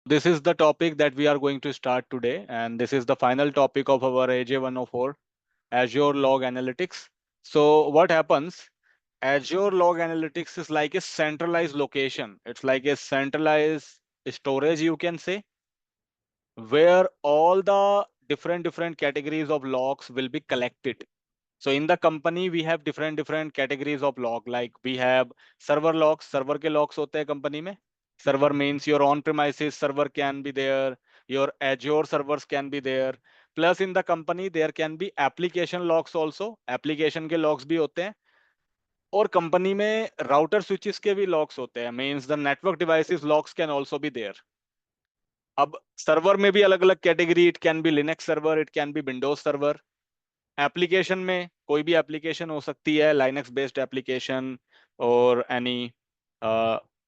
This is the topic that we are going to start today, and this is the final topic of our AJ 104, Azure Log Analytics. So, what happens? Azure Log Analytics is like a centralized location. It's like a centralized storage, you can say, where all the different categories of logs will be collected. So in the company we have different categories of log. Like we have server logs. Server के logs होते हैं company में. Server means your on premises server can be there, your Azure servers can be there. Plus in the company there can be application logs also. Application के logs भी होते हैं. और company में राउटर स्विचेस के भी logs होते हैं. Means the network devices logs can also be there. अब सर्वर में भी अलग अलग category. It can be Linux server, it can be Windows server. Application में कोई भी एप्लीकेशन हो सकती है, लाइनक्स बेस्ड एप्लीकेशन और any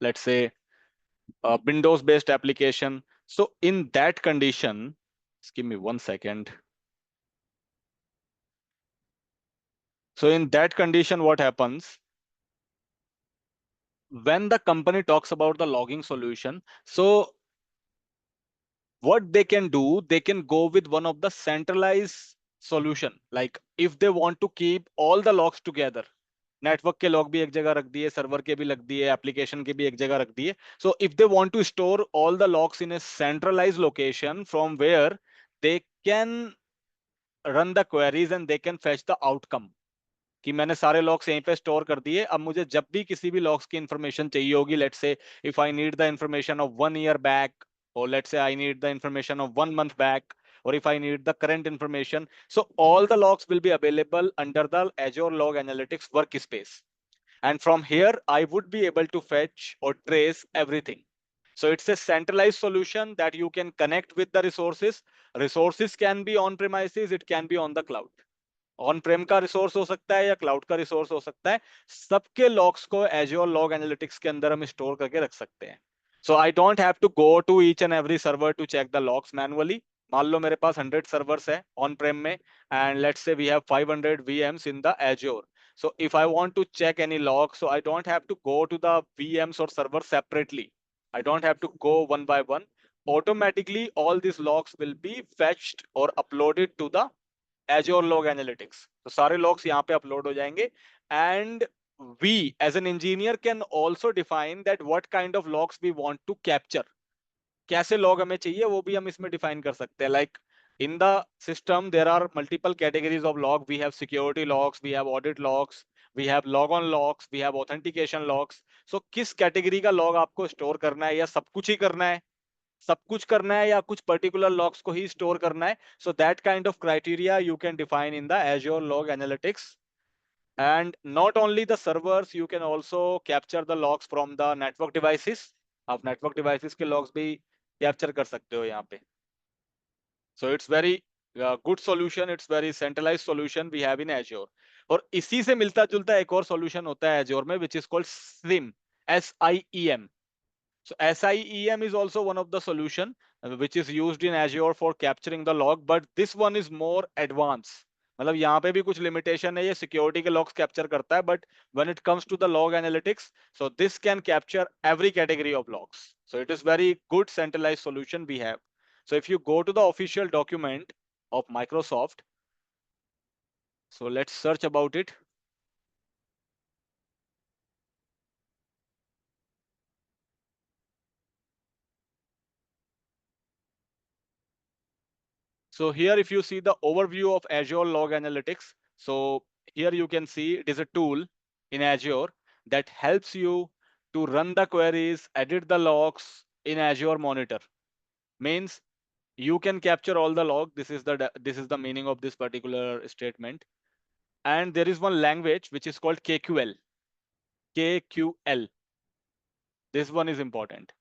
let's say Windows based application. So in that condition, give me 1 second. So in that condition, what happens when the company talks about the logging solution? So what they can do, they can go with one of the centralized solution. Like if they want to keep all the logs together, network के log भी एक जगह रख दिए, server के भी रख दिए, एप्लीकेशन के भी एक जगह रख दिए. So if they want to store all the logs in a centralize location from where they can run the queries and they can fetch the outcome. कि मैंने सारे लॉग्स यहीं पे स्टोर कर दिए. अब मुझे जब भी किसी भी लॉग्स की इंफॉर्मेशन चाहिए होगी, let's say if I need the information of 1 year back, or let's say I need the information of 1 month back, or if I need the current information, so all the logs will be available under the Azure Log Analytics workspace. And from here, I would be able to fetch or trace everything. So it's a centralized solution that you can connect with the resources. Resources can be on premises, it can be on the cloud. On प्रेम का resource हो सकता है या cloud का resource हो सकता है. सबके लॉग्स को एज्योर लॉग एनालिटिक्स के अंदर हम स्टोर करके रख सकते हैं. So I don't have to go to each and every server to check the logs manually. मान लो मेरे पास 100 सर्वर्स है ऑन प्रेम में, and let's say we have 500 VMs in the Azure. So if I want to check any log, so I don't have to go to the VMs or servers separately. I don't have to go one by one. Automatically, all these logs will be fetched or uploaded to the Azure Log Analytics. तो सारे logs यहाँ पे upload हो जाएंगे. And we as an engineer can also define that what kind of logs we want to capture. कैसे log हमें चाहिए वो भी हम इसमें define कर सकते हैं. Like in the system there are multiple categories of log. We have security logs, we have audit logs, we have log on logs, we have authentication logs. So किस category का log आपको store करना है, या सब कुछ ही करना है, सब कुछ करना है, या कुछ पर्टिकुलर लॉग्स को ही स्टोर करना है? So that kind of criteria you can define in the Azure log analytics. And not only the servers, you can also capture the logs from the network devices. आप network devices के logs भी capture कर सकते हो यहाँ पे. So it's very good solution, it's very centralize solution we have in Azure. और इसी से मिलता जुलता एक और सॉल्यूशन होता है एज्योर में, विच is called SIEM. SIEM. So SIEM is also one of the solution which is used in Azure for capturing the log, but this one is more advanced. मतलब यहाँ पे भी कुछ limitation है, ये security के logs capture करता है, but when it comes to the log analytics, so this can capture every category of logs. So it is very good centralized solution we have. So if you go to the official document of Microsoft, so let's search about it. So here, if you see the overview of Azure Log Analytics, so here you can see it is a tool in Azure that helps you to run the queries, edit the logs in Azure Monitor. Means you can capture all the log. This is the meaning of this particular statement. And there is one language which is called KQL. KQL. This one is important.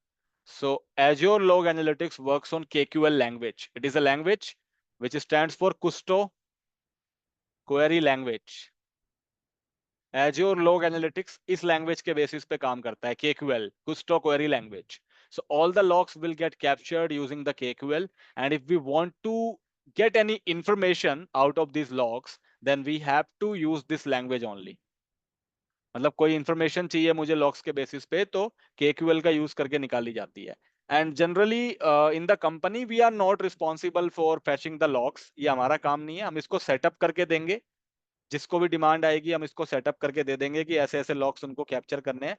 So Azure Log Analytics works on KQL language. It is a language which stands for Kusto Query Language. Azure Log Analytics इस language के basis पे काम करता है, KQL, Kusto Query Language. So all the logs will get captured using the KQL, and if we want to get any information out of these logs, then we have to use this language only. मतलब कोई information चाहिए मुझे logs के basis पे, तो KQL का use करके निकाली जाती है. And generally in the company we are not responsible for fetching the logs, ये हमारा काम नहीं है, हम इसको सेटअप करके देंगे। जिसको भी डिमांड आएगी हम इसको सेटअप करके दे देंगे कि ऐसे ऐसे लॉक्स उनको कैप्चर करने हैं।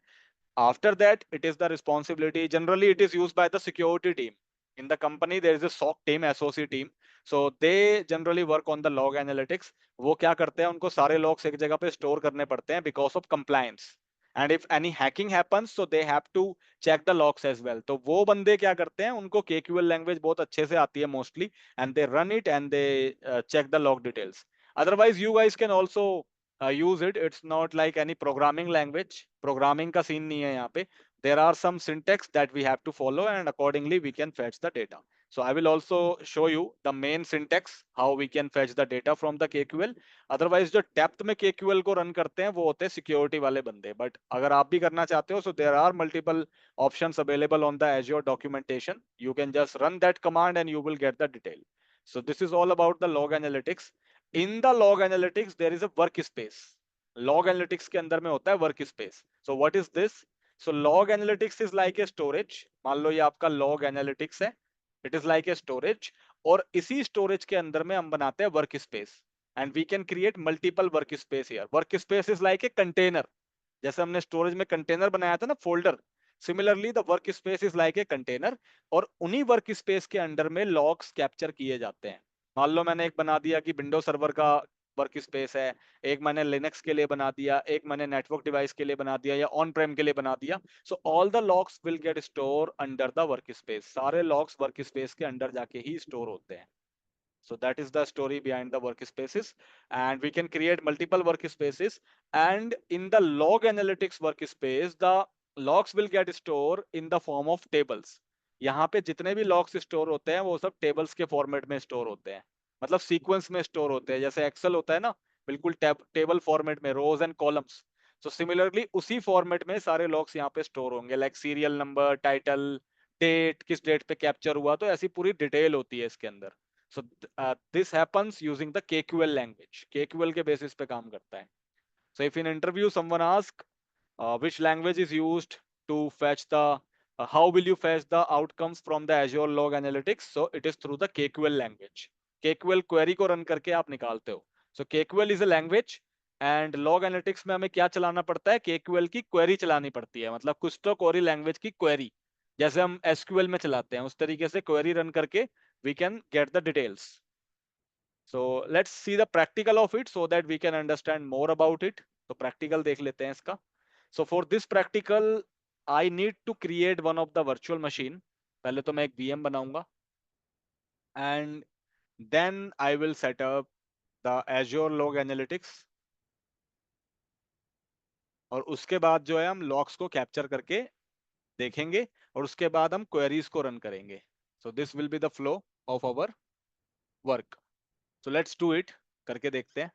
After that, it is the responsibility. Generally, it is used by the security team. In the company, there is a SOC team, SOC team. So they generally work on the log analytics. वो क्या करते हैं, उनको सारे logs एक जगह पे store करने पड़ते हैं because of compliance. And if any hacking happens, so they have to check the logs as well. तो वो बंदे क्या करते हैं, उनको KQL language बहुत अच्छे से आती है mostly, and they run it and they check the log details. Otherwise, you guys can also use it. It's not like any programming language. Programming का scene नहीं है यहाँ पे. There are some syntax that we have to follow, and accordingly we can fetch the data. So I will also show you the main syntax how we can fetch the data from the KQL. Otherwise जो depth में KQL को run करते हैं वो होते हैं security वाले बंदे. But अगर आप भी करना चाहते हो, so there are multiple options available on the Azure documentation. You can just run that command and you will get the detail. So this is all about the log analytics. In the log analytics there is a workspace. Log analytics के अंदर में होता है workspace. So what is this? So log analytics is like a storage. मान लो ये आपका log analytics है. It is like a storage. और इसी storage के अंदर में हम बनाते हैं workspace. And we can create multiple workspace here. Workspace is like a container. जैसे हमने storage में container बनाया था ना folder. Similarly the workspace is like a container. और उन्हीं workspace के अंदर में logs capture किए जाते हैं. मान लो मैंने एक बना दिया कि विंडो सर्वर का वर्क स्पेस है, एक मैंने लिनक्स के लिए बना दिया, एक मैंने नेटवर्क डिवाइस के लिए बना दिया या ऑन प्रेम के लिए बना दिया। So all the logs will get store under the work space. सारे लॉग्स वर्क स्पेस के अंदर जाके ही स्टोर होते हैं। So that is the story behind the workspaces, and we can create multiple workspaces. And in the log analytics workspace, the logs will get stored in the form of tables. यहाँ पे जितने भी logs store होते हैं वो सब tables के format में store होते हैं, मतलब sequence में store होते हैं। जैसे Excel होता है ना, बिल्कुल table format में rows and columns. So similarly उसी format में सारे logs यहाँ पे store होंगे, like serial number, title, date, किस date पे capture हुआ, तो ऐसी पूरी detail होती है इसके अंदर। So this happens using the KQL language. KQL के basis पे काम करता है. So if in interview someone asks which language is used to fetch the how will you fetch the outcomes from the Azure Log Analytics? So it is through the KQL language. KQL query को run करके आप निकालते हो. So KQL is a language and log analytics में हमें क्या चलाना पड़ता है? KQL की query चलानी पड़ती है. मतलब कुछ तो query language की query. जैसे हम SQL में चलाते हैं उस तरीके से query run करके we can get the details. So let's see the practical of it so that we can understand more about it. तो practical देख लेते हैं इसका. So for this practical, I need to create one of the virtual machine. पहले तो मैं एक VM बनाऊंगा and then I will set up the Azure Log Analytics. और उसके बाद जो है हम logs को capture करके देखेंगे और उसके बाद हम queries को run करेंगे. So this will be the flow of our work. So let's do it. करके देखते हैं.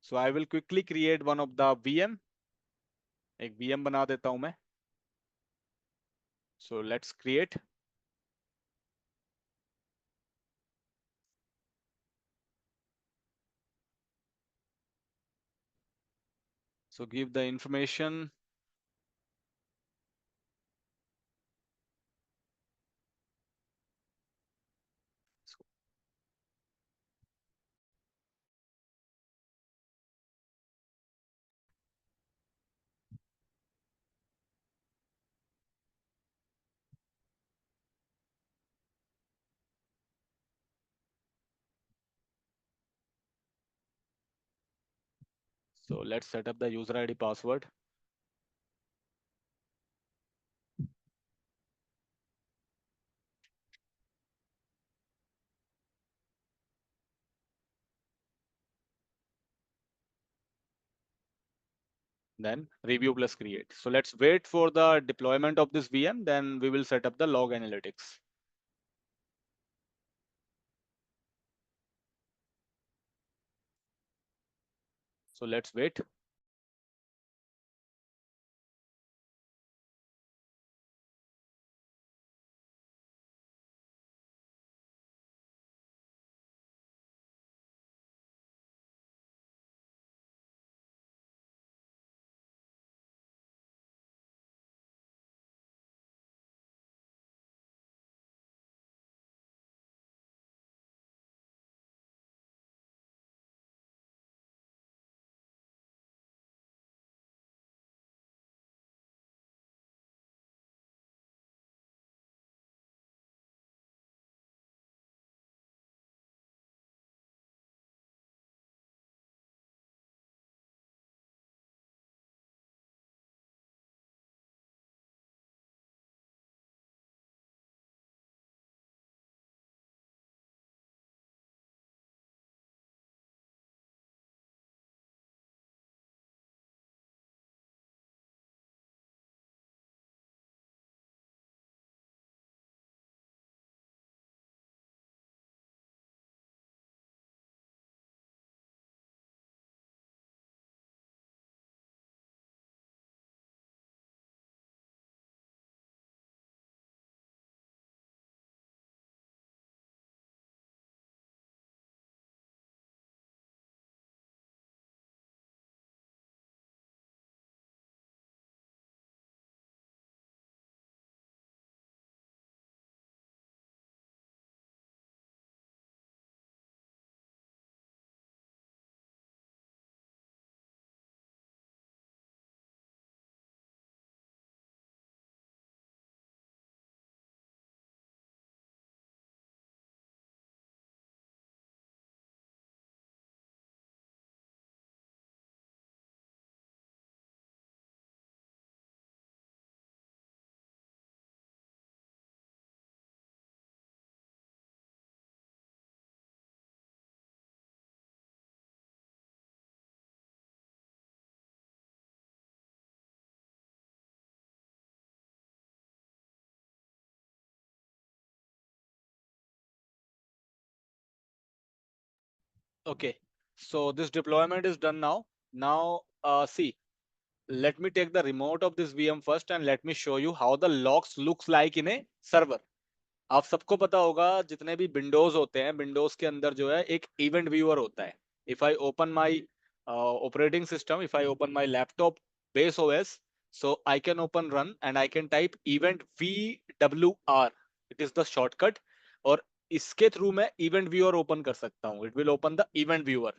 So I will quickly create one of the VM. एक VM बना देता हूं मैं. So let's create. So give the information. So let's set up the user ID password. Then review plus create. So let's wait for the deployment of this VM. Then we will set up the log analytics. So let's wait. Okay, so this deployment is done now. Now, see, let me take the remote of this VM first and let me show you how the logs looks like in a server. आप सबको पता होगा जितने भी Windows होते हैं, Windows के अंदर जो है एक इवेंट व्यूअर होता है. If I open my operating system, if I open my laptop base OS, so I can open run and I can type event VWR. It is the shortcut. और इसके through मैं event viewer open कर सकता हूँ. It will open the event viewer.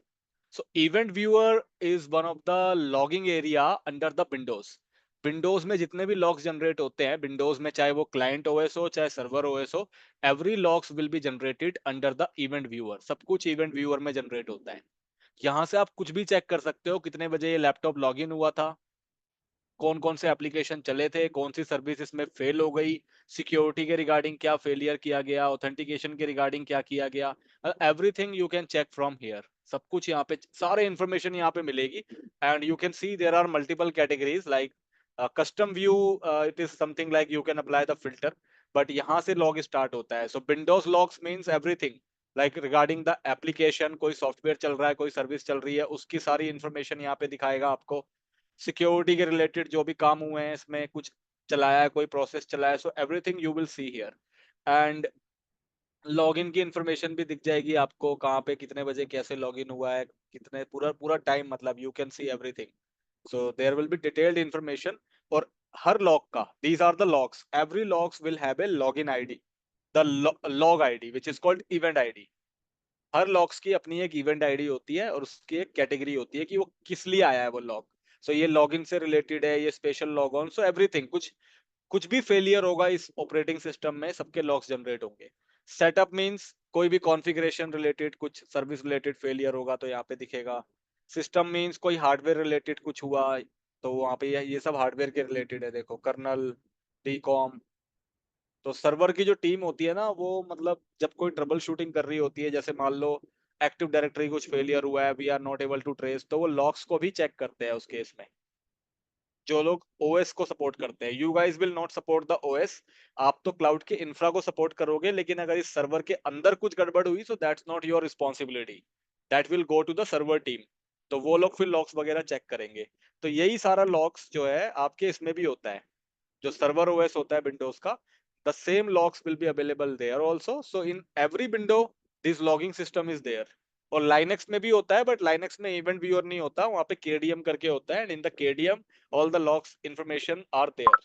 So event viewer is one of the logging area under the Windows. Windows में जितने भी logs generate होते हैं विंडोज में, चाहे वो क्लाइंट ओएस हो चाहे सर्वर ओएस हो, every logs will be generated under the event viewer. सब कुछ इवेंट व्यूअर में जनरेट होता है. यहाँ से आप कुछ भी चेक कर सकते हो, कितने बजे ये लैपटॉप लॉग इन हुआ था, कौन कौन से एप्लीकेशन चले थे, कौन सी सर्विस इसमें फेल हो गई, सिक्योरिटी के रिगार्डिंग क्या फेलियर किया गया, ऑथेंटिकेशन के रिगार्डिंग क्या किया गया. Everything you can check from here. सब कुछ यहाँ पे सारे इंफॉर्मेशन यहाँ पे मिलेगी. And you can see there are multiple categories like custom view. It is something like you can apply the filter. But यहाँ से लॉग स्टार्ट होता है. So Windows logs means everything like regarding the application. कोई software चल रहा है, कोई service चल रही है, उसकी सारी इंफॉर्मेशन यहाँ पे दिखाएगा आपको. सिक्योरिटी के रिलेटेड जो भी काम हुए हैं इसमें, कुछ चलाया है, कोई प्रोसेस चलाया है, so everything you will see here. And login की इंफॉर्मेशन भी दिख जाएगी आपको, कहाँ पे कितने बजे कैसे लॉगिन हुआ है, कितने पूरा पूरा टाइम, मतलब you can see everything. So there will be detailed information. और हर लॉग का, these are the logs, every logs will have a login ID, the log ID which is called event ID. हर logs की अपनी एक event ID होती है और उसकी एक कैटेगरी होती है कि वो किस लिए आया है वो लॉग. सो ये लॉगिन से रिलेटेड है, ये special log on, so everything. कुछ कुछ भी फेलियर होगा इस ऑपरेटिंग सिस्टम में, सबके लॉग्स जनरेट होंगे. सेटअप मींस कोई भी कॉन्फ़िगरेशन रिलेटेड, कुछ सर्विस रिलेटेड फेलियर होगा तो यहाँ पे दिखेगा. सिस्टम मींस कोई हार्डवेयर रिलेटेड कुछ हुआ तो वहाँ पे ये सब हार्डवेयर के रिलेटेड है. देखो कर्नल, डीकॉम. तो सर्वर की जो टीम होती है ना, वो मतलब जब कोई ट्रबल शूटिंग कर रही होती है, जैसे मान लो एक्टिव डायरेक्टरी कुछ फेलियर हुआ है, we are not able to trace, तो वो लॉग्स को भी चेक करते हैं उस केस में. जो लोग ओएस को सपोर्ट करते हैं, you guys will not support the OS. आप तो क्लाउड के इंफ्रा को सपोर्ट करोगे, लेकिन अगर इस सर्वर के अंदर कुछ गड़बड़ हुई, so that's not your responsibility. That will go to the server team. तो वो लोग फिर लॉग्स वगैरह चेक करेंगे. तो यही सारा लॉग्स जो है आपके इसमें भी होता है. जो सर्वर ओएस होता है विंडोज का, the same logs will be available there also. So in every window this logging system is there. और Linux में भी होता है, बट Linux में इवेंट व्यूअर नहीं होता, वहां पे KDM करके होता है. And in the KDM all the logs information are there.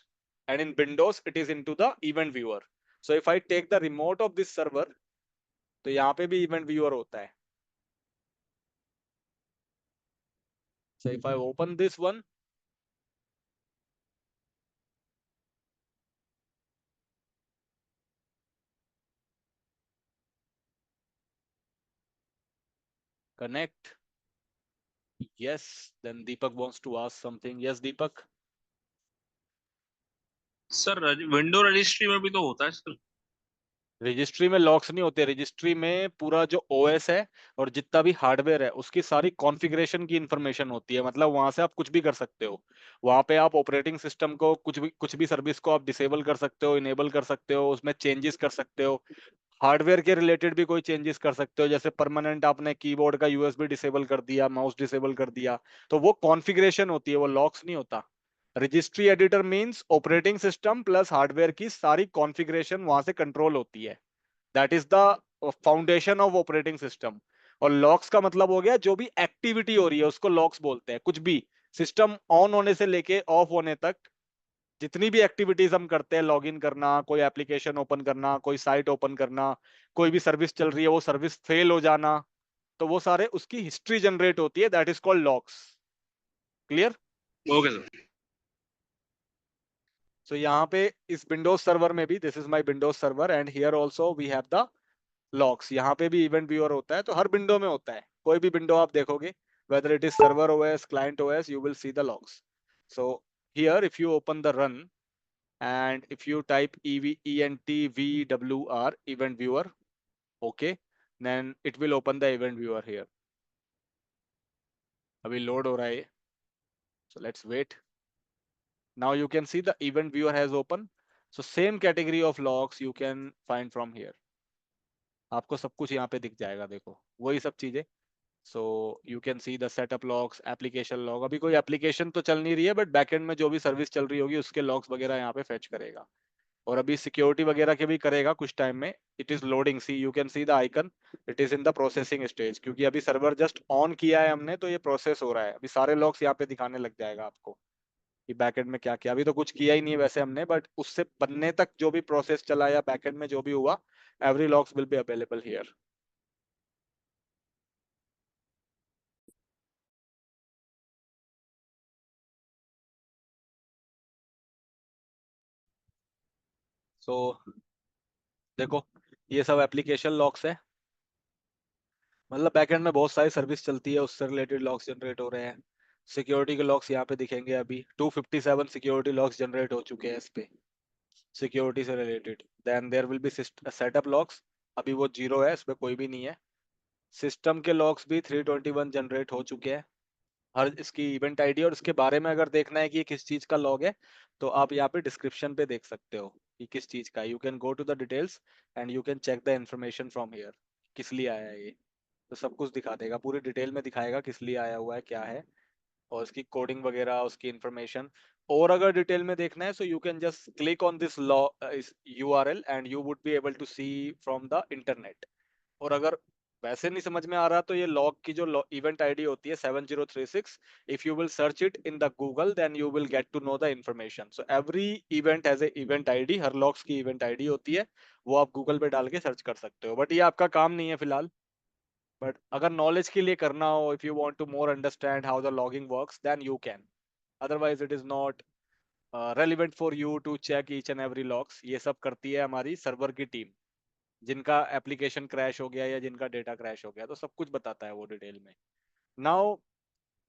And in Windows it is into the event viewer. So if I take the remote of this server, तो यहाँ पे भी event viewer होता है. So if I open this one, connect. Yes, then Deepak wants to ask something. Yes, Deepak. Sir window registry में भी तो होता है सर. रजिस्ट्री में लॉक्स नहीं होते. रजिस्ट्री में पूरा जो ओएस है और जितना भी हार्डवेयर है उसकी सारी कॉन्फ़िगरेशन की इंफॉर्मेशन होती है. मतलब वहां से आप कुछ भी कर सकते हो. वहां पे आप ऑपरेटिंग सिस्टम को कुछ भी सर्विस को आप डिसेबल कर सकते हो, इनेबल कर सकते हो, उसमें चेंजेस कर सकते हो. हार्डवेयर के रिलेटेड भी कोई चेंजेस कर सकते हो, जैसे परमानेंट आपने कीबोर्ड का यूएसबी डिसेबल कर दिया, माउस डिसेबल कर दिया, तो वो कॉन्फ़िगरेशन होती है, वो लॉक्स नहीं होता. Registry editor means operating system plus hardware की सारी कॉन्फ़िगरेशन वहां से कंट्रोल होती है. That is the foundation of operating system. और लॉक्स का मतलब हो गया जो भी एक्टिविटी हो रही है उसको लॉक्स बोलते हैं. कुछ भी सिस्टम ऑन होने से लेके ऑफ होने तक जितनी भी एक्टिविटीज हम करते हैं, लॉगिन करना, कोई एप्लीकेशन ओपन करना, कोई साइट ओपन करना, कोई भी सर्विस चल रही है वो सर्विस फेल हो जाना, तो वो सारे उसकी हिस्ट्री जनरेट होती है. That is called logs. Clear? Okay sir. So यहाँ पे इस विंडोज सर्वर में भी, this is my Windows server and here also we have the logs. यहाँ पे भी इवेंट व्यूअर होता है, तो हर विंडो में होता है. कोई भी विंडो आप देखोगे, whether it is server OS, client OS, you will see the logs. So here if you open the run and if you type EVENTVWR event viewer, okay, then it will open the event viewer here. अभी load हो रहा है. So let's wait. Now you can see the event viewer has opened. So same category of logs you can find from here. आपको सब कुछ यहाँ पे दिख जाएगा. देखो वही सब चीजें. सो you can see the setup logs, application log. अभी कोई एप्लीकेशन तो चल नहीं रही है, बट बैकएंड में जो भी सर्विस चल रही होगी उसके लॉग्स वगैरह यहाँ पे फेच करेगा। और अभी सिक्योरिटी वगैरह के भी करेगा कुछ टाइम में। It is loading, see you can see the icon, it is in the processing stage, क्योंकि अभी सर्वर जस्ट ऑन किया है हमने, तो ये प्रोसेस हो रहा है। अभी सारे लॉग्स यहाँ पे दिखाने लग जाएगा आपको कि बैकएंड में क्या किया। अभी तो कुछ किया ही नहीं है वैसे हमने, बट उससे बनने तक जो भी प्रोसेस चला या बैकएंड में जो भी हुआ, every logs will be available here. So देखो, ये सब एप्लीकेशन लॉग्स है। मतलब बैकएंड में बहुत सारी सर्विस चलती है, उससे रिलेटेड लॉग्स जनरेट हो रहे हैं। सिक्योरिटी के लॉग्स यहाँ पे दिखेंगे। अभी 257 सिक्योरिटी लॉग्स जनरेट हो चुके हैं इस पे, सिक्योरिटी से related. Then there will be setup logs, अभी वो जीरो है, इस पे कोई भी नहीं है। सिस्टम के लॉग्स भी 321 जनरेट हो चुके हैं, हर इसकी इवेंट आईडी। और इसके बारे में अगर देखना है कि ये किस चीज का लॉग है, तो आप यहाँ पे डिस्क्रिप्शन पे देख सकते हो कि किस चीज का है। You can go to the details and you can check the information from here, किस लिए आया है ये। तो सब कुछ दिखा देगा, पूरी डिटेल में दिखाएगा किस लिए आया हुआ है, क्या है, और उसकी कोडिंग वगैरह, उसकी इंफॉर्मेशन। और अगर डिटेल में देखना है, so you can just click on this law, इस URL, and you would be able to see from the internet. और अगर वैसे नहीं समझ में आ रहा, तो ये लॉग की जो इवेंट आईडी होती है 7036, if you will search it in the Google, then you will get to know the information. So every event has a event ID, हर लॉग्स की इवेंट आईडी होती है, वो आप गूगल पे डाल के सर्च कर सकते हो। बट ये आपका काम नहीं है फिलहाल। बट अगर नॉलेज के लिए करना हो, if you want to more understand how the logging works, then you can. Otherwise it is not relevant for you to check each and every logs. ये सब करती है हमारी सर्वर की टीम, जिनका एप्लीकेशन क्रैश हो गया या जिनका डेटा क्रैश हो गया, तो सब कुछ बताता है वो डिटेल में। Now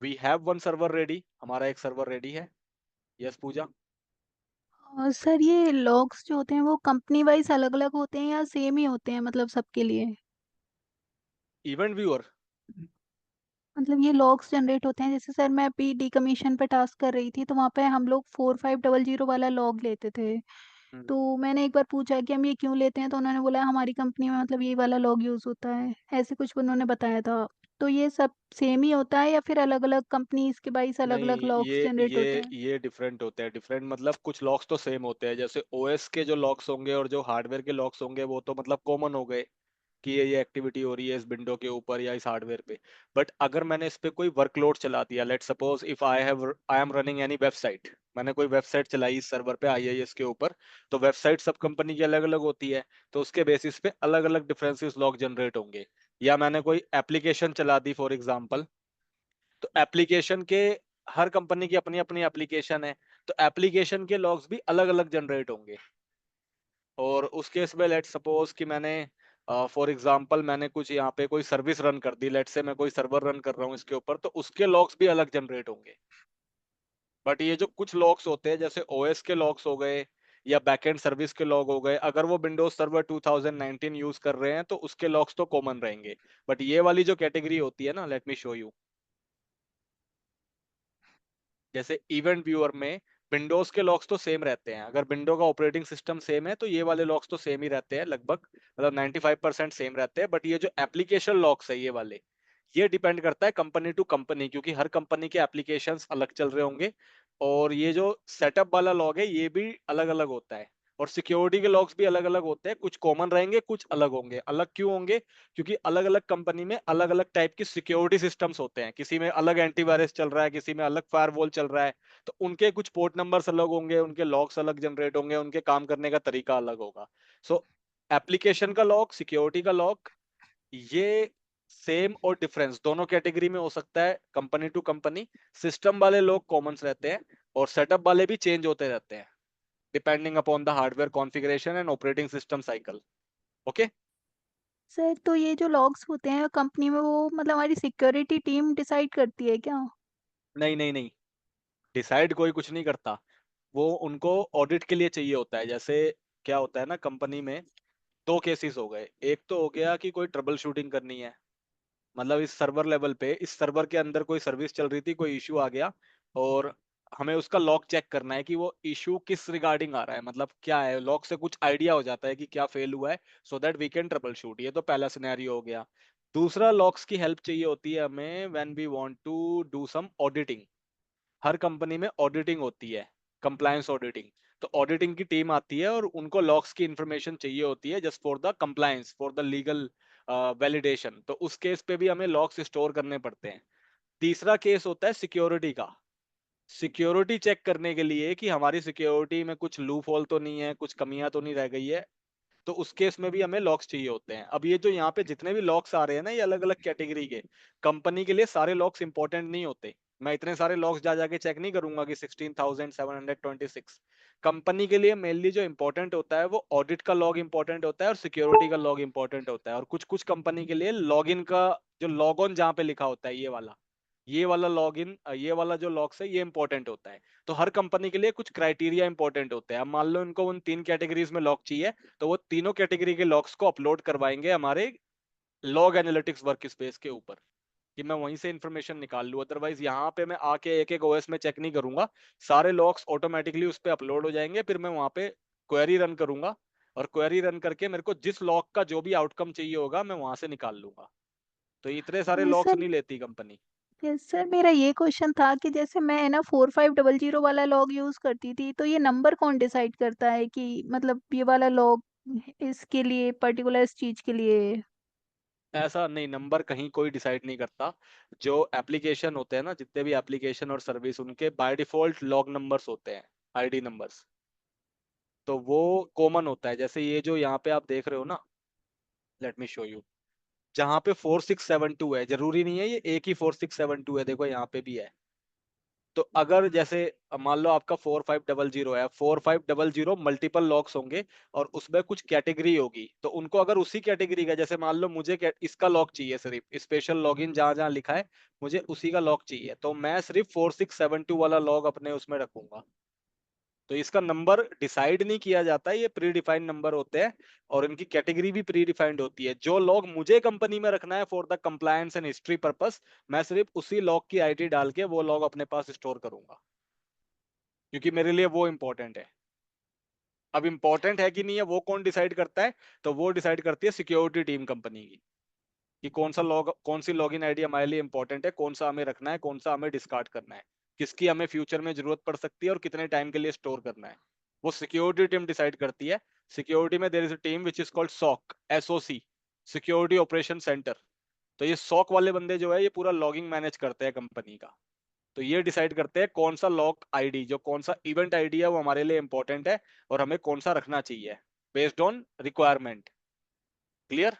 we have one server ready, हमारा एक सर्वर रेडी है। यस पूजा। सर ये लॉग्स जो होते हैं वो कंपनी वाइज अलग-अलग होते हैं या सेम ही होते हैं मतलब सबके लिए? Event viewer. मतलब ये लॉग्स जनरेट होते हैं, जैसे सर मैं अभी डिकमीशन पे टास्क कर रही थी तो वहाँ पे हम लोग 4500 वाला लॉग लेते थे। तो मैंने एक बार पूछा कि हम ये क्यों लेते हैं, तो उन्होंने बोला हमारी कंपनी में मतलब ये वाला लॉग यूज़ होता है, ऐसे कुछ उन्होंने बताया था। तो ये सब सेम ही होता है या फिर अलग-अलग कंपनीज़ के वाइज़ अलग-अलग नहीं, लॉग्स जनरेट होते हैं? ये डिफरेंट होते हैं। डिफरेंट मतलब कुछ लॉक्स तो सेम होते हैं, जैसे ओएस के जो लॉक्स होंगे और जो हार्डवेयर के लॉक्स होंगे, वो तो मतलब कॉमन हो गए कि ये एक्टिविटी हो रही है इस विंडो के ऊपर या इस हार्डवेयर पे। बट अगर मैंने इस पे कोई वर्कलोड चला दिया, let suppose if I am running any website, मैंने कोई वेबसाइट चलाई इस सर्वर पे आईआईएस के ऊपर, तो वेबसाइट सब कंपनी की अलग अलग होती है, तो उसके बेसिस पे अलग अलग डिफरेंसेस लॉग जनरेट होंगे। या मैंने कोई एप्लीकेशन चला दी फॉर एग्जाम्पल, तो एप्लीकेशन के, हर कंपनी की अपनी अपनी एप्लीकेशन है, तो एप्लीकेशन के लॉग्स भी अलग अलग जनरेट होंगे। और उस केस में लेट सपोज कि मैंने फॉर एग्जांपल मैंने कुछ यहाँ पे कोई सर्विस रन कर दी, लेट से मैं कोई सर्वर रन कर रहा हूँ इसके ऊपर, तो उसके लॉग्स भी अलग जनरेट होंगे। बट ये जो कुछ लॉग्स होते हैं, जैसे ओएस के लॉग्स हो गए या बैकएंड सर्विस के लॉग हो गए, अगर वो विंडोज सर्वर 2019 यूज कर रहे हैं तो उसके लॉग्स तो कॉमन रहेंगे। बट ये वाली जो कैटेगरी होती है ना, लेट मी शो यू। जैसे इवेंट व्यूअर में विंडोज के लॉक्स तो सेम रहते हैं, अगर विंडो का ऑपरेटिंग सिस्टम सेम है तो ये वाले लॉक्स तो सेम ही रहते हैं लगभग, मतलब 95% सेम रहते हैं। बट ये जो एप्लीकेशन लॉक्स है ये वाले, ये डिपेंड करता है कंपनी टू कंपनी, क्योंकि हर कंपनी के एप्लीकेशंस अलग चल रहे होंगे। और ये जो सेटअप वाला लॉग है ये भी अलग अलग होता है। और सिक्योरिटी के लॉग्स भी अलग अलग होते हैं, कुछ कॉमन रहेंगे कुछ अलग होंगे। अलग क्यों होंगे? क्योंकि अलग अलग कंपनी में अलग अलग टाइप की सिक्योरिटी सिस्टम्स होते हैं, किसी में अलग एंटीवायरस चल रहा है, किसी में अलग फायरवॉल चल रहा है, तो उनके कुछ पोर्ट नंबर्स अलग होंगे, उनके लॉग्स अलग जनरेट होंगे, उनके काम करने का तरीका अलग होगा। सो एप्लीकेशन का लॉग, सिक्योरिटी का लॉग, ये सेम और डिफरेंस दोनों कैटेगरी में हो सकता है कंपनी टू कंपनी। सिस्टम वाले लोग कॉमन्स रहते हैं, और सेटअप वाले भी चेंज होते रहते हैं depending upon the hardware configuration and operating system cycle. Okay. Sir तो ये जो लॉग्स होते हैं कंपनी में वो मतलब हमारी सिक्योरिटी टीम डिसाइड करती है क्या? नहीं नहीं नहीं, डिसाइड कोई कुछ नहीं करता। वो उनको ऑडिट के लिए चाहिए होता है। जैसे क्या होता है ना, कंपनी में दो केसेस हो गए। एक तो हो गया कि कोई ट्रबल शूटिंग करनी है, मतलब इस सर्वर लेवल पे, इस सर्वर के अंदर कोई सर्विस चल रही थी, कोई इशू आ गया, और हमें उसका लॉग चेक करना है कि वो इशू किस रिगार्डिंग आ रहा है, मतलब क्या है, लॉग से कुछ आइडिया हो जाता है कि क्या फेल हुआ है, so that we can troubleshoot. ये तो पहला सिनेरियो हो गया। दूसरा लॉक्स की हेल्प चाहिए होती है हमें when we want to do some auditing. हर कंपनी में ऑडिटिंग होती है, कंप्लायंस ऑडिटिंग। तो ऑडिटिंग की टीम आती है और उनको लॉक्स की इंफॉर्मेशन चाहिए होती है just for the compliance, for the legal validation. तो उस केस पे भी हमें लॉक्स स्टोर करने पड़ते हैं। तीसरा केस होता है सिक्योरिटी का। सिक्योरिटी चेक करने के लिए कि हमारी सिक्योरिटी में कुछ लूप होल तो नहीं है, कुछ कमियां तो नहीं रह गई है। तो उस केस में भी हमें लॉक्स चाहिए होते हैं। अब ये जो यहाँ पे जितने भी लॉक्स आ रहे हैं ना, ये अलग अलग कैटेगरी के। कंपनी के लिए सारे लॉक्स इंपॉर्टेंट नहीं होते। मैं इतने सारे लॉक्स जा जाके चेक नहीं करूंगा कि 16,726। कंपनी के लिए मेनली जो इंपॉर्टेंट होता है वो ऑडिट का लॉग इंपॉर्टेंट होता है और सिक्योरिटी का लॉग इंपॉर्टेंट होता है। और कुछ कुछ कंपनी के लिए लॉग इन का जो लॉग ऑन जहाँ पे लिखा होता है, ये वाला लॉग इन, ये वाला जो लॉक्स है ये इंपॉर्टेंट होता है। तो हर कंपनी के लिए कुछ क्राइटेरिया इंपॉर्टेंट होते हैं। अब मान लो इनको उन 3 कैटेगरीज में लॉक चाहिए, तो वो तीनों कैटेगरी के लॉक्स को अपलोड करवाएंगे हमारे लॉग एनालिटिक्स वर्क स्पेस के ऊपर, कि मैं वहीं से इंफॉर्मेशन निकाल लूं। अदरवाइज यहाँ पे मैं आके एक एक ओएस में चेक नहीं करूंगा, सारे लॉक्स ऑटोमेटिकली उस पर अपलोड हो जाएंगे। फिर मैं वहां पे क्वेरी रन करूंगा, और क्वेरी रन करके मेरे को जिस लॉक का जो भी आउटकम चाहिए होगा मैं वहां से निकाल लूंगा। तो इतने सारे लॉक्स सर नहीं लेती कंपनी। यस सर, मेरा ये क्वेश्चन था कि जैसे मैं है ना 4500 वाला लॉग यूज करती थी, तो ये नंबर कौन डिसाइड करता है कि मतलब ये वाला लॉग इसके लिए पर्टिकुलर इस चीज के लिए? ऐसा नहीं, नंबर कहीं कोई डिसाइड नहीं करता। जो एप्लीकेशन होते हैं ना, जितने भी एप्लीकेशन और सर्विस, उनके बाय डिफॉल्ट लॉग नंबर्स होते हैं, आईडी नंबर्स। तो वो कॉमन होता है। जैसे ये जो यहाँ पे आप देख रहे हो ना, लेट मी शो यू। जहाँ पे 4672 है, जरूरी नहीं है ये एक ही 4672 है, देखो यहाँ पे भी है। तो अगर जैसे मान लो आपका 4500 है, 4500 मल्टीपल लॉक्स होंगे, और उसमें कुछ कैटेगरी होगी। तो उनको अगर उसी कैटेगरी का, जैसे मान लो मुझे इसका लॉक चाहिए, सिर्फ स्पेशल लॉगिन जहां जहां लिखा है मुझे उसी का लॉक चाहिए, तो मैं सिर्फ 4672 वाला लॉग अपने उसमें रखूंगा। तो इसका नंबर डिसाइड नहीं किया जाता है, ये प्री डिफाइंड नंबर होते हैं। और इनकी कैटेगरी भी प्री डिफाइंड होती है। जो लॉग मुझे कंपनी में रखना है for the compliance and history purpose, मैं सिर्फ उसी लॉग की आईडी डाल के वो लॉग अपने पास स्टोर करूंगा, क्योंकि मेरे लिए वो इंपॉर्टेंट है। अब इंपॉर्टेंट है कि नहीं है वो कौन डिसाइड करता है? तो वो डिसाइड करती है सिक्योरिटी टीम कंपनी की, कि कौन सी लॉगिन आईडी हमारे लिए इंपॉर्टेंट है, कौन सा हमें रखना है, कौन सा हमें डिस्कार्ड करना है, किसकी हमें फ्यूचर में जरूरत पड़ सकती है और कितने टाइम के लिए स्टोर करना है। वो सिक्योरिटी टीम डिसाइड करती है। सिक्योरिटी में there is a team which is called SOC, SOC, security operation centre. तो ये सॉक वाले बंदे जो है ये पूरा लॉगिंग मैनेज करते हैं कंपनी का। तो ये डिसाइड करते हैं कौन सा लॉग आईडी, जो कौन सा इवेंट आईडी है वो हमारे लिए इंपॉर्टेंट है और हमें कौन सा रखना चाहिए, based on requirement. Clear?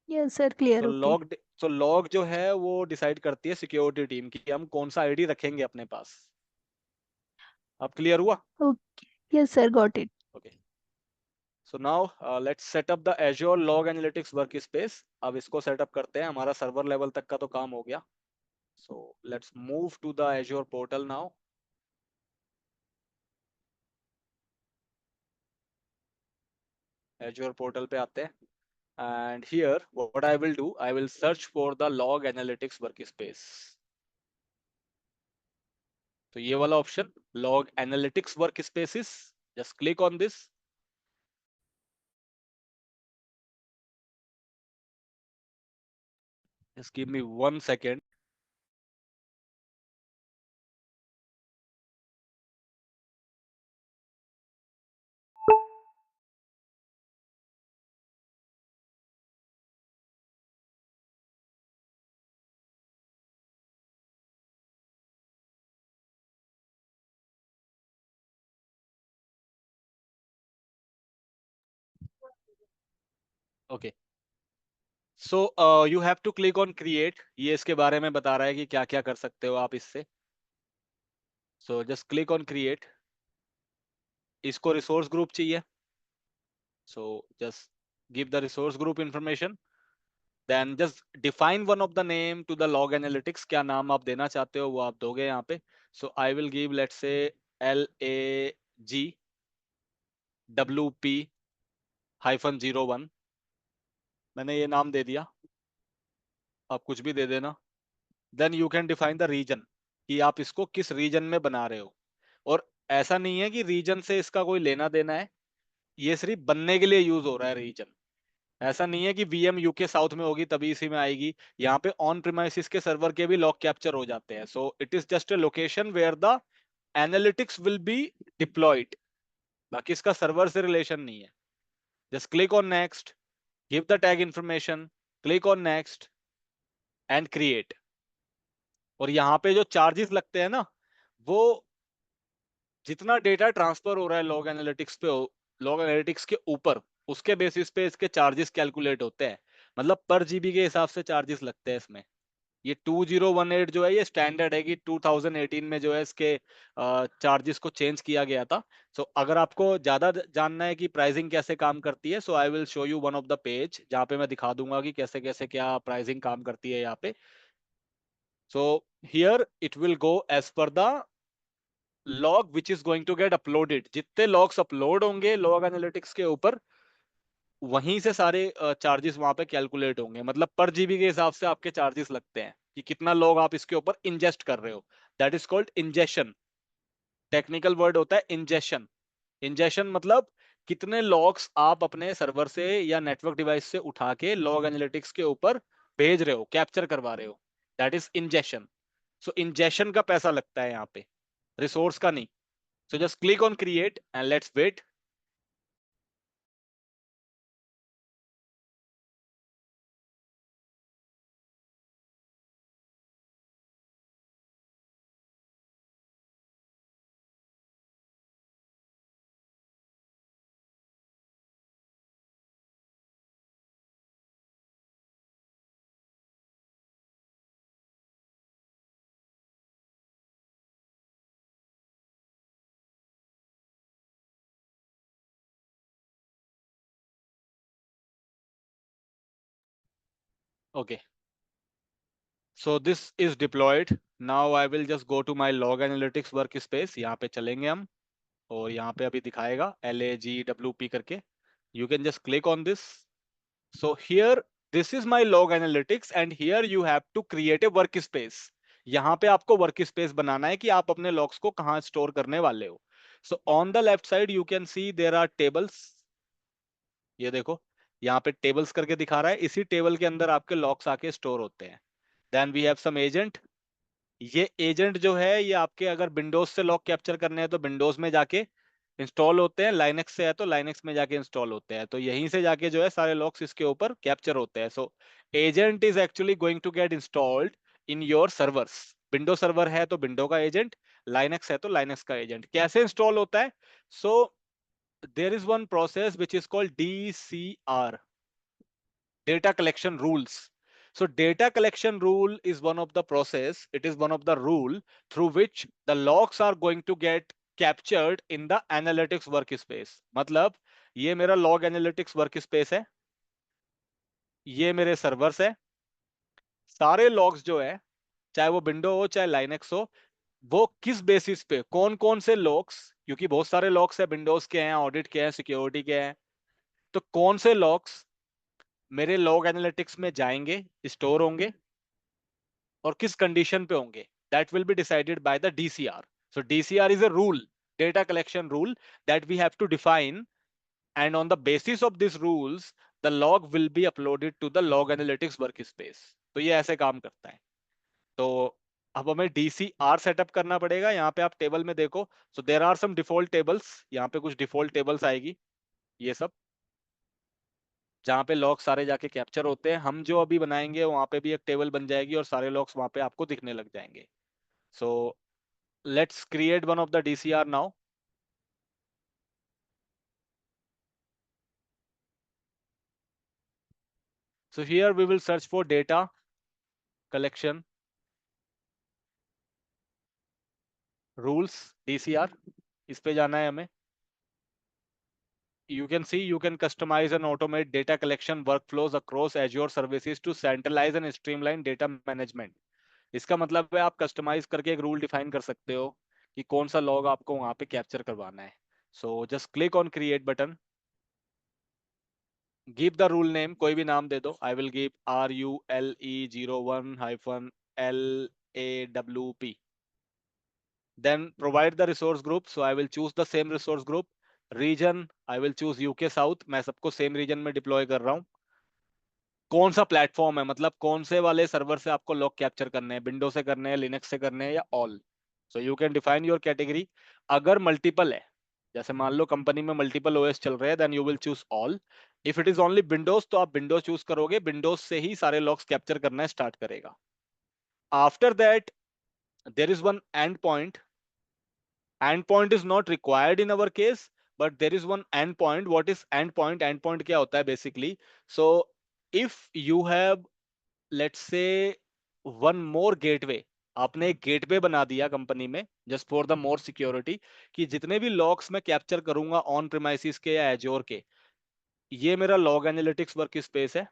Yes sir, clear, so okay. Log जो है वो डिसाइड करती है सिक्योरिटी टीम की, हम कौन सा आईडी रखेंगे अपने पास। अब क्लियर हुआ? Okay, yes sir, got it. Okay. So now let's set up the Azure log analytics work space. अब इसको सेटअप करते हैं, हमारा सर्वर लेवल तक का तो काम हो गया। So let's move to the Azure portal now. Azure portal पे आते हैं, and here what I will do, I will search for the log analytics workspace. तो ये वाला option, log analytics workspaces, just click on this. Just give me 1 second. Okay, so you have to click on create. ये इसके बारे में बता रहा है कि क्या क्या कर सकते हो आप इससे। So just click on create. इसको रिसोर्स ग्रुप चाहिए, so just give the resource group information. Then just define one of the name to the log analytics. क्या नाम आप देना चाहते हो वो आप दोगे यहाँ पे। So I will give, let's say, LAGWP-01। मैंने ये नाम दे दिया, आप कुछ भी दे देना। Then you can define the region, कि आप इसको किस रीजन में बना रहे हो। और ऐसा नहीं है कि रीजन से इसका कोई लेना देना है, ये सिर्फ बनने के लिए यूज हो रहा है रीजन। ऐसा नहीं है कि वीएम यूके साउथ में होगी तभी इसी में आएगी, यहाँ पे ऑन प्रीमाइसिस के सर्वर के भी लॉग कैप्चर हो जाते हैं। So it is just a location where the analytics will be deployed, बाकी इसका सर्वर से रिलेशन नहीं है। Just click on next, give the tag information, click on next and create. और यहाँ पे जो चार्जेस लगते हैं ना, वो जितना डेटा ट्रांसफर हो रहा है लॉग एनालिटिक्स पे, लॉग एनालिटिक्स के ऊपर, उसके बेसिस पे इसके चार्जेस कैलकुलेट होते हैं। मतलब पर जीबी के हिसाब से चार्जेस लगते हैं इसमें। ये 2018 जो है ये स्टैंडर्ड है कि 2018 में जो है इसके चार्जेस को चेंज किया गया था। सो अगर आपको ज्यादा जानना है कि प्राइसिंग कैसे काम करती है, so I will show you one of the page जहाँ पे मैं दिखा दूंगा कि कैसे कैसे क्या प्राइसिंग काम करती है यहाँ पे। So here it will go as per the log which is going to get uploaded. जितने लॉग्स अपलोड होंगे लॉग एनालिटिक्स के ऊपर, वहीं से सारे चार्जेस वहां पे कैलकुलेट होंगे। मतलब पर जीबी के हिसाब से आपके चार्जेस लगते हैं कि कितना लॉग आप इसके ऊपर इंजेस्ट कर रहे हो। That is called ingestion. Technical word होता है इंजेशन। इंजेशन मतलब कितने लॉग्स आप अपने सर्वर से या नेटवर्क डिवाइस से उठा के लॉग एनालिटिक्स के ऊपर भेज रहे हो, कैप्चर करवा रहे हो। That is ingestion. So ingestion का पैसा लगता है यहाँ पे, रिसोर्स का नहीं। So just click on create and let's wait. Okay, so this is deployed. Now I will just go to my log analytics workspace. यहाँ पे चलेंगे हम, और यहाँ पे अभी दिखाएगा LAGWP करके। You can just click on this. So here this is my log analytics and here you have to create a workspace. यहाँ पे आपको workspace बनाना है कि आप अपने logs को कहाँ store करने वाले हो। So on the left side you can see there are tables. ये देखो यहाँ पे tables करके दिखा रहा है, इसी टेबल के अंदर आपके logs आके store होते हैं। Then we have some agent. ये एजेंट जो है ये आपके अगर विंडोज से लॉग कैप्चर करने हैं तो विंडोज में जाके इंस्टॉल होते हैं, लाइनेक्स से है तो लाइनेक्स में जाके इंस्टॉल होते हैं, तो यहीं से जाके जो है सारे लॉग्स इसके ऊपर कैप्चर होते हैं। So agent is actually going to get installed in your servers. Window server है तो विंडो का एजेंट, लाइनेक्स है तो लाइनेक्स का एजेंट। कैसे इंस्टॉल होता है? So there is one process which is called DCR, data collection rules. So data collection rule is one of the process, it is one of the rule through which the logs are going to get captured in the analytics workspace. मतलब ये मेरा log analytics workspace है, ये मेरे servers है। सारे logs जो है, चाहे वो विंडो हो चाहे लाइनेक्स हो, वो किस बेसिस पे कौन कौन से लॉग्स, क्योंकि बहुत सारे लॉग्स है, विंडोज के हैं, ऑडिट के हैं, सिक्योरिटी के हैं, तो कौन से लॉग्स मेरे लॉग एनालिटिक्स में जाएंगे, स्टोर होंगे, और किस कंडीशन पे होंगे, that will be decided by the DCR. So DCR is a rule, data collection rule, that we have to define, and on the basis of this rules the log will be uploaded to the log analytics workspace. तो ये ऐसे काम करता है। तो अब हमें DCR setup करना पड़ेगा। यहाँ पे आप टेबल में देखो, so there are some default tables, यहाँ पे कुछ डिफॉल्ट टेबल्स आएगी, ये सब जहाँ पे लॉग सारे जाके कैप्चर होते हैं। हम जो अभी बनाएंगे वहां पे भी एक टेबल बन जाएगी और सारे लॉग्स वहां पे आपको दिखने लग जाएंगे। सो let's create one of the DCR now. So here we will search for data collection rules, DCR. इस पे जाना है हमें। You can see you can customize and automate data collection workflows across Azure services to centralize and streamline data management. इसका मतलब है आप customise करके एक रूल डिफाइन कर सकते हो कि कौन सा लॉग आपको वहां पे कैप्चर करवाना है। सो just click on create button, give the rule name, कोई भी नाम दे दो। I will give RULE01-LAWP. Then provide the resource group, so I will choose the same resource group. Region I will choose UK South, मैं सबको same region में deploy कर रहा हूँ। कौन सा प्लेटफॉर्म है, मतलब कौन से वाले सर्वर से आपको लॉग कैप्चर करने हैं, विंडो से करने हैं, लिनक्स से करने हैं या all. So you can define your category. अगर मल्टीपल है, जैसे मान लो कंपनी में मल्टीपल ओएस चल रहे हैं, then you will choose all. If it is only Windows तो आप विंडोज चूज करोगे, विंडोज से ही सारे लॉग्स कैप्चर करना स्टार्ट करेगा। After that there is one end point. End point is not required in our case, but there is one end point. What is and point? End point क्या होता है basically? So if you have, let's say, one more gateway, आपने एक gateway बना दिया company में just for the more security, कि जितने भी लॉग्स मैं कैप्चर करूंगा ऑन प्रीमाइसिस के या एजोर के, ये मेरा लॉग एनालिटिक्स वर्क स्पेस है,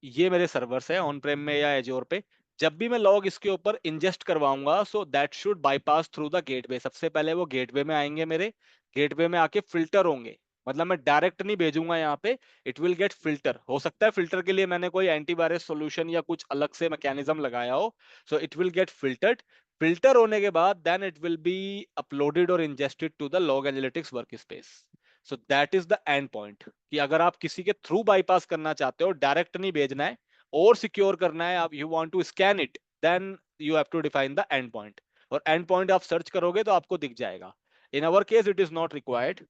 ये मेरे सर्वर्स है ऑन प्रेम में या एजोर पे। जब भी मैं लॉग इसके ऊपर इंजेस्ट करवाऊंगा, so that should bypass through the gateway. सबसे पहले वो गेटवे में आएंगे, मेरे गेटवे में आके फिल्टर होंगे। मतलब मैं डायरेक्ट नहीं भेजूंगा यहाँ पे, इट विल गेट फिल्टर। हो सकता है फिल्टर के लिए मैंने कोई एंटीवायरस सॉल्यूशन या कुछ अलग से मैकेनिज्म लगाया हो। So it will get filtered. Filter होने के बाद then it will be uploaded और ingested to the log analytics workspace. So that is the endpoint. कि अगर आप किसी के थ्रू बाईपास करना चाहते हो, डायरेक्ट नहीं भेजना है और सिक्योर करना है, आप you want to scan it, then you have to define the endpoint. और एंड पॉइंट आप सर्च करोगे तो आपको दिख जाएगा। In our case it is not required.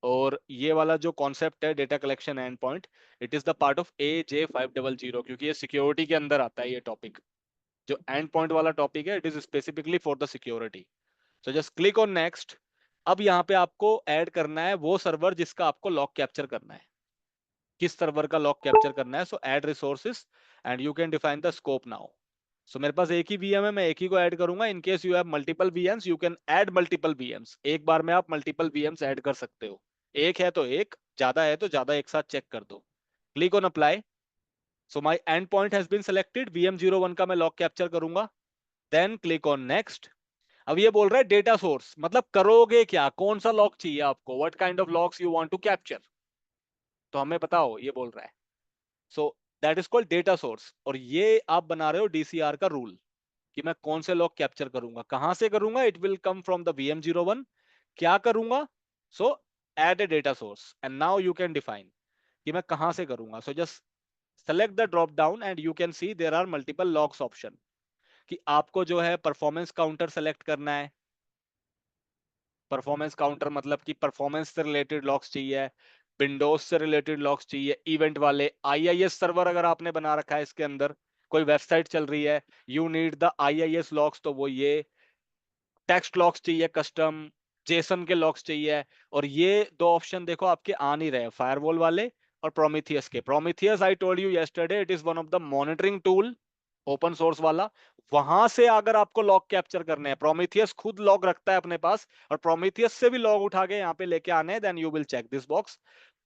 और ये वाला जो कॉन्सेप्ट है data collection endpoint, it is the part of AJ500, क्योंकि ये सिक्योरिटी के अंदर आता है ये टॉपिक। जो एंड पॉइंट वाला टॉपिक है, it is specifically for the security. So just click on next. अब यहाँ पे आपको ऐड करना है वो सर्वर जिसका आपको लॉग कैप्चर करना है। किस सर्वर का लॉग कैप्चर करना है? So add resources and you can define the scope now. So मेरे पास एक ही वीएम है, मैं एक ही को ऐड करूंगा। In case you have multiple VMs, you can add multiple VMs. एक बार में आप मल्टीपल वीएम्स ऐड कर सकते हो। एक है तो एक, ज्यादा है तो ज्यादा, एक साथ चेक कर दो। Click on apply. So my end point has been selected, VM01 का मैं लॉग कैप्चर करूंगा। Then click on next. अब ये बोल रहा है डेटा सोर्स, मतलब करोगे क्या, कौन सा लॉग चाहिए आपको, what kind of logs you want to capture, तो हमें बताओ, ये बोल रहा है। So that is called data source. और ये आप बना रहे हो DCR का रूल, कि मैं कौन से लॉग कैप्चर करूंगा, कहां से करूंगा। It will come from the VM01। क्या करूंगा? So add a data source and now you can define कि मैं कहां से करूंगा। So just select the drop down and you can see there are multiple logs option. कि आपको जो है परफॉर्मेंस काउंटर सेलेक्ट करना है। परफॉर्मेंस काउंटर मतलब कि परफॉर्मेंस से रिलेटेड लॉग्स चाहिए, विंडोज से रिलेटेड लॉग्स चाहिए, इवेंट वाले। IIS सर्वर अगर आपने बना रखा है इसके अंदर, कोई वेबसाइट चल रही है, you need the IIS logs, तो वो ये टेक्स्ट लॉग्स चाहिए, कस्टम जेसन के लॉग्स चाहिए। और ये दो ऑप्शन देखो आपके आ नहीं रहे, फायरवॉल वाले और प्रोमीथियस के। Prometheus I told you yesterday, it is one of the monitoring tool, open source वाला। वहां से अगर आपको लॉग कैप्चर करने हैं, प्रोमीथियस खुद लॉग रखता है अपने पास, और प्रोमीथियस से भी लॉग उठा के यहाँ पे लेके आने हैं, then you will check this box.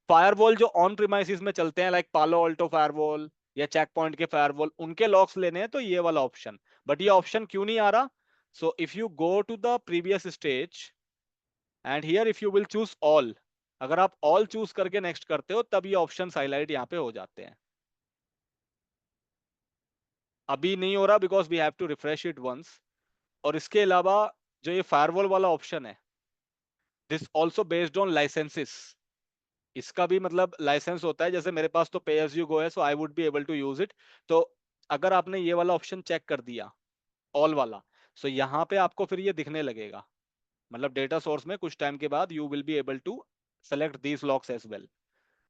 Firewall जो ऑन प्रीमाइसिस में चलते हैं, लाइक पालो अल्टो फायरवॉल या चेक पॉइंट के फायरवॉल, उनके लॉग्स लेने हैं तो ये वाला ऑप्शन। बट ये ऑप्शन क्यों नहीं आ रहा? So if you go to the previous stage and here if you will choose all, अगर आप ऑल चूज करके नेक्स्ट करते हो तब ये ऑप्शन हाईलाइट यहाँ पे हो जाते हैं। अभी नहीं हो रहा because we have to refresh it once. और इसके अलावा जो ये फायरवॉल वाला ऑप्शन है, this also based on licenses. इसका भी मतलब लाइसेंस होता है, जैसे मेरे पास तो पे एज यू गो है, so I would be able to use it. तो अगर आपने ये वाला ऑप्शन चेक कर दिया, ऑल वाला, सो यहाँ पे आपको फिर ये दिखने लगेगा। मतलब डेटा सोर्स में कुछ टाइम के बाद you will be able to select these logs as well.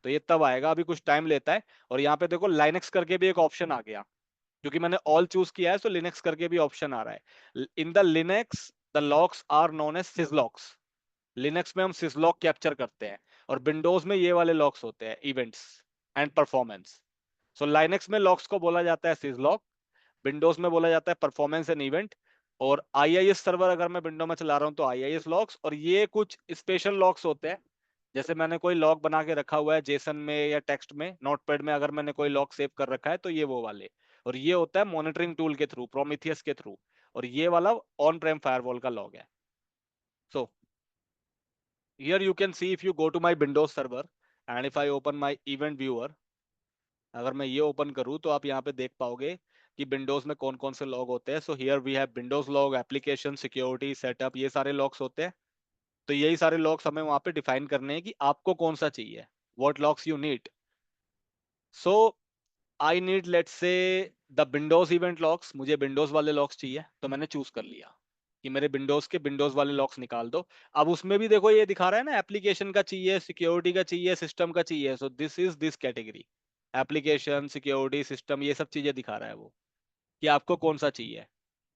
तो ये तब आएगा, अभी कुछ टाइम लेता है। और यहाँ पे देखो लाइनेक्स करके भी एक ऑप्शन आ गया, क्योंकि मैंने ऑल चूज किया है, सो लिनक्स करके भी ऑप्शन आ रहा है। In the Linux the logs are known as syslogs. Linux में हम सिजलॉग कैप्चर करते हैं, और विंडोज में ये वाले लॉग्स होते हैं, events and performance. So Linux में लॉग्स को बोला जाता है सिजलॉग, विंडोज में बोला जाता है परफॉर्मेंस एंड इवेंट। और IIS सर्वर अगर मैं विंडो में चला रहा हूँ तो IIS लॉग्स। और ये कुछ स्पेशल लॉग्स होते हैं, जैसे मैंने कोई लॉग बना के रखा हुआ है जेसन में या टेक्स्ट में, नोटपैड में अगर मैंने कोई लॉग सेव कर रखा है तो ये वो वाले। और ये होता है मॉनिटरिंग टूल के थ्रू, प्रोमीथियस के थ्रू। और ये वाला ऑन प्रेम फायरवॉल का लॉग है। So here you can see, if you go to my Windows server and if I open my event viewer, अगर मैं ये ओपन करूँ तो आप यहाँ पे देख पाओगे कि विंडोज में कौन कौन से लॉग होते हैं। So here we have Windows log, application, security, setup, ये सारे लॉग्स होते हैं। तो यही सारे लॉग्स हमें वहां पे डिफाइन करने हैं कि आपको कौन सा चाहिए, what logs you need. So I need let's say the Windows event locks, मुझे विंडोज वाले लॉक्स चाहिए, तो मैंने चूज कर लिया कि मेरे विंडोज के विंडोज वाले लॉक्स निकाल दो। अब उसमें भी देखो ये दिखा रहा है ना, एप्लीकेशन का चाहिए, सिक्योरिटी का चाहिए, सिस्टम का चाहिए। सो this is this category, application, security, system, ये सब चीजें दिखा रहा है वो कि आपको कौन सा चाहिए।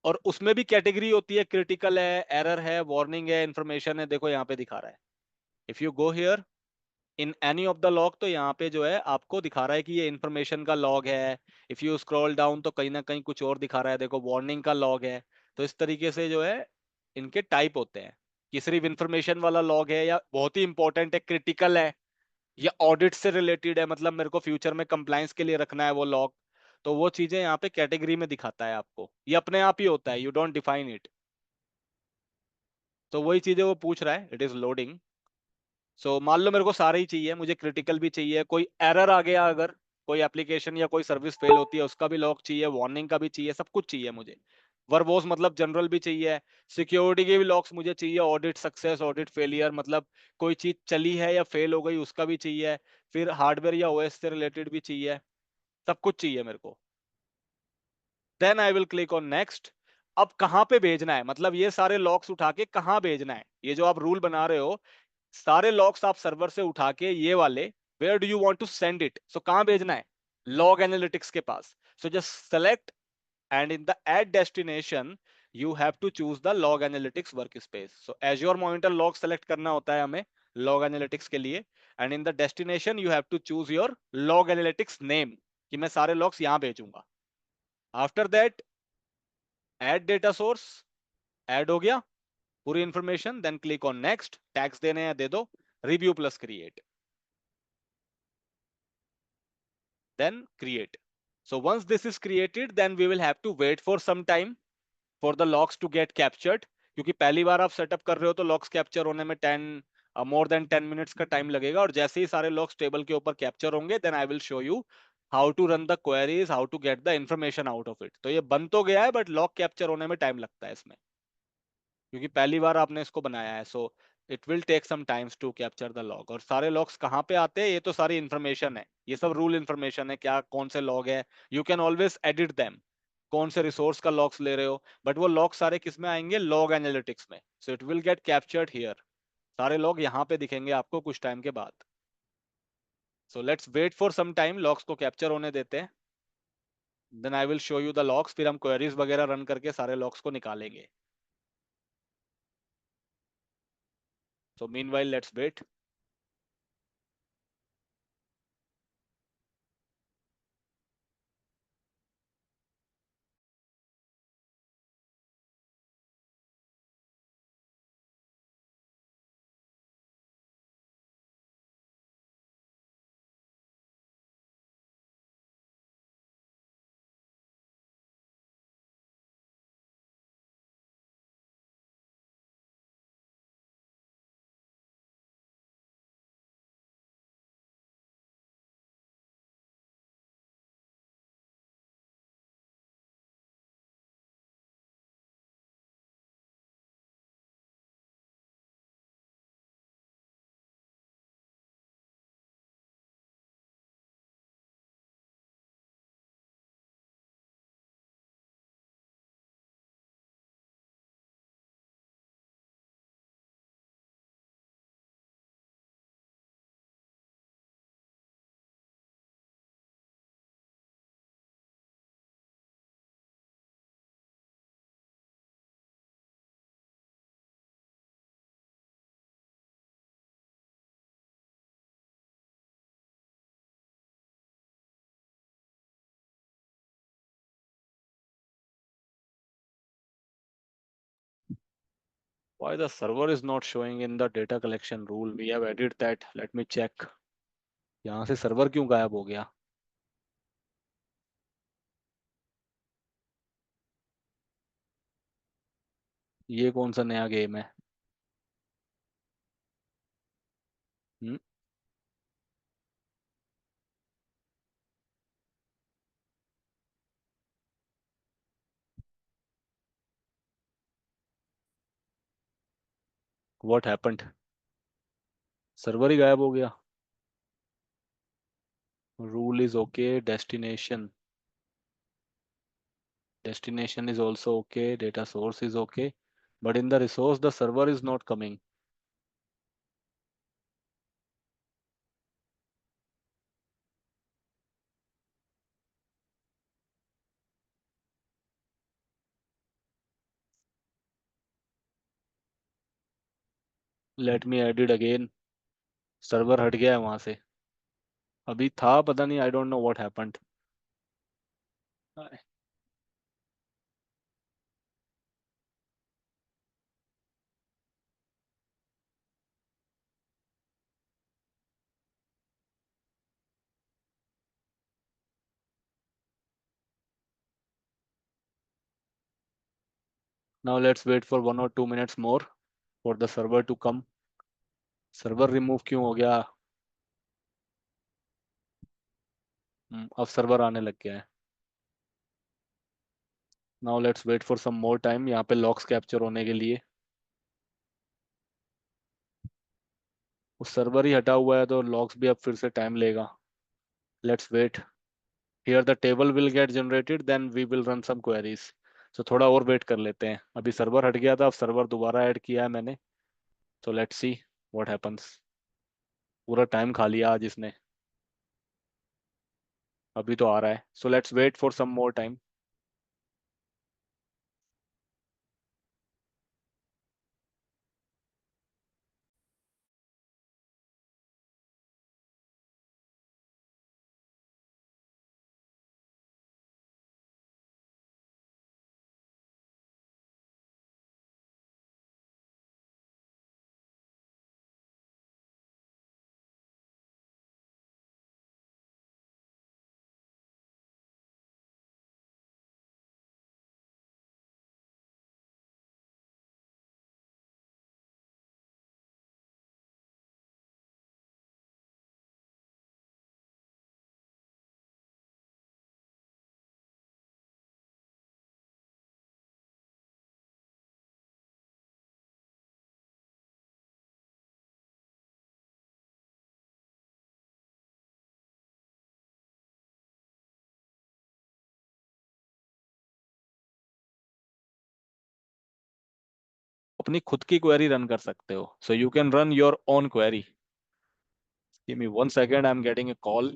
और उसमें भी कैटेगरी होती है, क्रिटिकल है, एरर है, वार्निंग है, इंफॉर्मेशन है। देखो यहाँ पे दिखा रहा है, if you go here in any of the log, तो यहाँ पे जो है आपको दिखा रहा है कि ये इन्फॉर्मेशन का लॉग है। इफ यू स्क्रॉल डाउन तो कहीं ना कहीं कुछ और दिखा रहा है, देखो वार्निंग का लॉग है। तो इस तरीके से जो है इनके टाइप होते हैं कि सिर्फ इन्फॉर्मेशन वाला लॉग है, या बहुत ही इंपॉर्टेंट है, क्रिटिकल है, या ऑडिट से रिलेटेड है, मतलब मेरे को फ्यूचर में कंप्लायंस के लिए रखना है वो लॉग। तो वो चीजें यहाँ पे कैटेगरी में दिखाता है आपको, ये अपने आप ही होता है, यू डोंट डिफाइन इट। तो वही चीजें वो पूछ रहा है, इट इज लोडिंग। सो मान लो मेरे को सारे ही चाहिए, मुझे क्रिटिकल भी चाहिए, कोई एरर आ गया अगर, कोई एप्लीकेशन या कोई सर्विस फेल होती है उसका भी लॉग चाहिए, वार्निंग का भी चाहिए, सब कुछ चाहिए मुझे। वर्बोस मतलब जनरल भी चाहिए, सिक्योरिटी के भी लॉग्स मुझे चाहिए, ऑडिट सक्सेस, ऑडिट फेलियर, मतलब कोई चीज चली है या फेल हो गई उसका भी चाहिए, फिर हार्डवेयर या ओएस से रिलेटेड भी चाहिए, सब कुछ चाहिए मेरे को। Then I will click on next. अब कहाँ पे भेजना है, मतलब ये सारे लॉग्स उठा के कहाँ भेजना है, ये जो आप रूल बना रहे हो, सारे लॉग्स आप सर्वर से उठा के ये वाले, where do you want to send it, so कहां भेजना है, लॉग एनालिटिक्स के पास। So just select and in the add destination you have to choose the log analytics workspace. So Azure monitor log select करना होता है हमें log analytics के लिए, and in the destination you have to choose your log analytics name, कि मैं सारे logs यहां भेजूंगा। After that add data source, add हो गया पूरी information, then click on next, tags देने हैं दे दो, review plus create, then create. So once this is created, then we will have to wait for some time for the logs to get captured, क्योंकि पहली बार आप setup कर रहे हो तो लॉग्स कैप्चर होने में 10 more than 10 minutes का टाइम लगेगा। और जैसे ही सारे लॉग्स टेबल के ऊपर कैप्चर होंगे, then I will show you how to run the queries, how to get the information out of it. तो ये बन तो गया है, बट लॉग कैप्चर होने में टाइम लगता है इसमें, क्योंकि पहली बार आपने इसको बनाया है। So it will take some times to capture the log. और सारे लॉग्स कहाँ पे आते हैं, ये तो सारी इन्फॉर्मेशन है, ये सब रूल इन्फॉर्मेशन है, क्या कौन से लॉग है, you can always edit them, कौन से रिसोर्स का लॉग्स ले रहे हो, बट वो लॉग सारे किस में आएंगे, लॉग एनालिटिक्स में। So it will get captured here, सारे लॉग यहाँ पे दिखेंगे आपको कुछ टाइम के बाद। So let's wait for some time, logs को कैप्चर होने देते हैं, then I will show you the logs, फिर हम क्वेरीज वगैरह रन करके सारे लॉग्स को निकालेंगे। So meanwhile let's wait. Why the server is not showing in the data collection rule? We have added that. Let me check. यहाँ से server क्यों गायब हो गया? ये कौन सा नया गेम है? hmm? What happened? सर्वर ही गायब हो गया। Rule is okay. Destination is also okay. Data source is okay. But in the resource, the server is not coming. Let me add it again. Server हट गया है वहां से. अभी था पता नहीं, I don't know what happened. Now let's wait for 1 or 2 minutes more for the server to come. Server remove क्यों हो गया? अब सर्वर आने लग गया है. Now let's wait for some more time. यहाँ पे लॉक्स कैप्चर होने के लिए. उस सर्वर ही हटा हुआ है तो लॉक्स भी अब फिर से टाइम लेगा. Let's wait. Here the table will get generated, then we will run some queries. So थोड़ा और वेट कर लेते हैं. अभी सर्वर हट गया था, अब सर्वर दोबारा ऐड किया है मैंने. So let's see what happens. पूरा टाइम खा लिया आज इसने. अभी तो आ रहा है. So let's wait for some more time. अपनी खुद की क्वेरी रन कर सकते हो. So you can run your own query. Give me 1 second. I'm getting a call.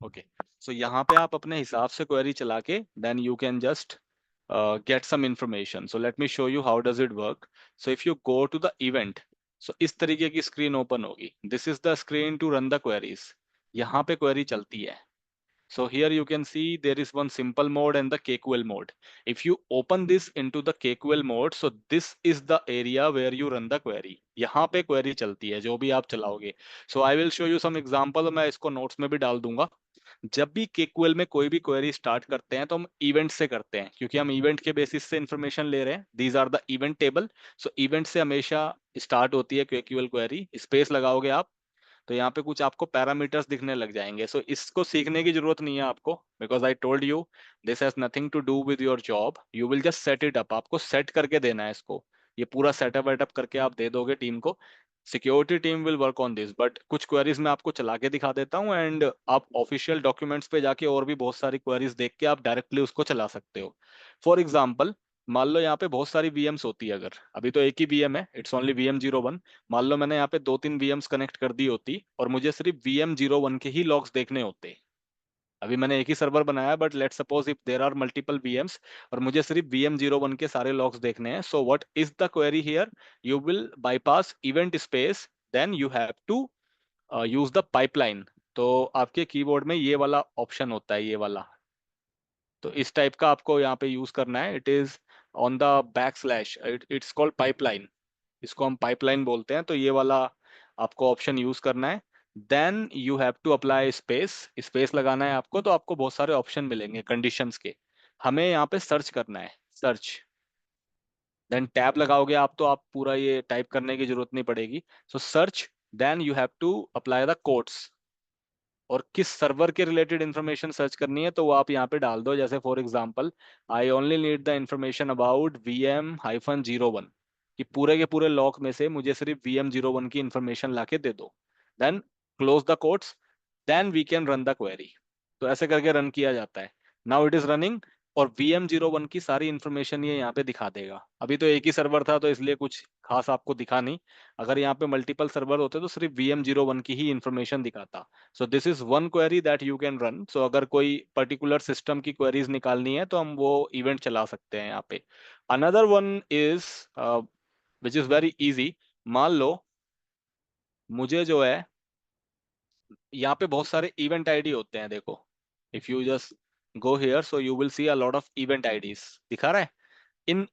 Okay. So यहाँ पे आप अपने हिसाब से क्वेरी चला के then you can just get some information. So let me show you how does it work. So if you go to the event, so इस तरीके की स्क्रीन ओपन होगी. This is the screen to run the queries. यहाँ पे query चलती है. So here you can see there is one simple mode and the KQL mode. If you open this into the KQL mode, so this is the area where you run the query. यहाँ पे query चलती है जो भी आप चलाओगे. So I will show you some example. मैं इसको notes में भी डाल दूंगा. जब भी केक्यूएल में कोई भी क्वेरी स्टार्ट करते हैं तो हम इवेंट से करते हैं क्योंकि हम इवेंट के बेसिस से इंफॉर्मेशन ले रहे हैं. These are the event table. So event से हमेशा स्टार्ट होती है केक्यूएल क्वेरी. स्पेस लगाओगे आप तो यहाँ पे कुछ आपको पैरामीटर्स दिखने लग जाएंगे. सो इसको सीखने की जरूरत नहीं है आपको because I told you this has nothing to do with your job. You will just set it up. आपको सेट करके देना है इसको. ये पूरा सेटअप वेटअप करके आप दे दोगे टीम को. Security team will work on this but कुछ क्वेरीज मैं आपको चला के दिखा देता हूँ एंड आप ऑफिशियल डॉक्यूमेंट्स पे जाके और भी बहुत सारी क्वेरीज देख के आप डायरेक्टली उसको चला सकते हो. फॉर एग्जाम्पल मान लो यहाँ पे बहुत सारी वीएम्स होती है. अगर अभी तो एक ही वीएम है, इट्स ओनली VM01. मान लो मैंने यहाँ पे 2-3 वीएम्स कनेक्ट कर दी होती और मुझे सिर्फ VM01 के ही लॉग्स देखने होते. अभी मैंने एक ही सर्वर बनाया but let's suppose if there are multiple VMs और मुझे सिर्फ VM01 के सारे लॉग्स देखने हैं. So what is the query here? You will bypass event space then you have to use the pipeline. तो आपके कीबोर्ड में ये वाला ऑप्शन होता है, ये वाला. तो इस टाइप का आपको यहाँ पे यूज करना है. It is on the back slash. It's called pipeline. इसको हम पाइपलाइन बोलते हैं. तो ये वाला आपको ऑप्शन यूज करना है. Then you have to apply space. Space लगाना है आपको. तो आपको बहुत सारे ऑप्शन मिलेंगे कंडीशंस के. हमें यहाँ पे सर्च करना है. सर्च देन टैब लगाओगे आप तो आप पूरा ये टाइप करने की जरूरत नहीं पड़ेगी. So search, then you have to apply the codes. और किस सर्वर के रिलेटेड इंफॉर्मेशन सर्च करनी है तो वो आप यहाँ पे डाल दो. जैसे for example, I only need the information about VM-01, कि पूरे के पूरे लॉक में से मुझे सिर्फ VM-01 की इंफॉर्मेशन लाके दे दो. Then close the quotes, then we can run the query. तो ऐसे करके रन किया जाता है. Now it is running. और VM-01 की सारी इंफॉर्मेशन ये यहाँ पे दिखा देगा. अभी तो एक ही सर्वर था तो इसलिए कुछ खास आपको दिखा नहीं. अगर यहाँ पे मल्टीपल सर्वर होते तो सिर्फ VM-01 की ही इंफॉर्मेशन दिखाता. So this is one query that you can run. So अगर कोई पर्टिकुलर सिस्टम की क्वेरीज निकालनी है तो हम वो इवेंट चला सकते हैं यहाँ पे. Another one is which is very easy. मान लो मुझे जो है यहाँ पे बहुत सारे इवेंट आईडी होते हैं. देखो, if you just go here so you will see a lot of event IDs. दिखा रहा है इन.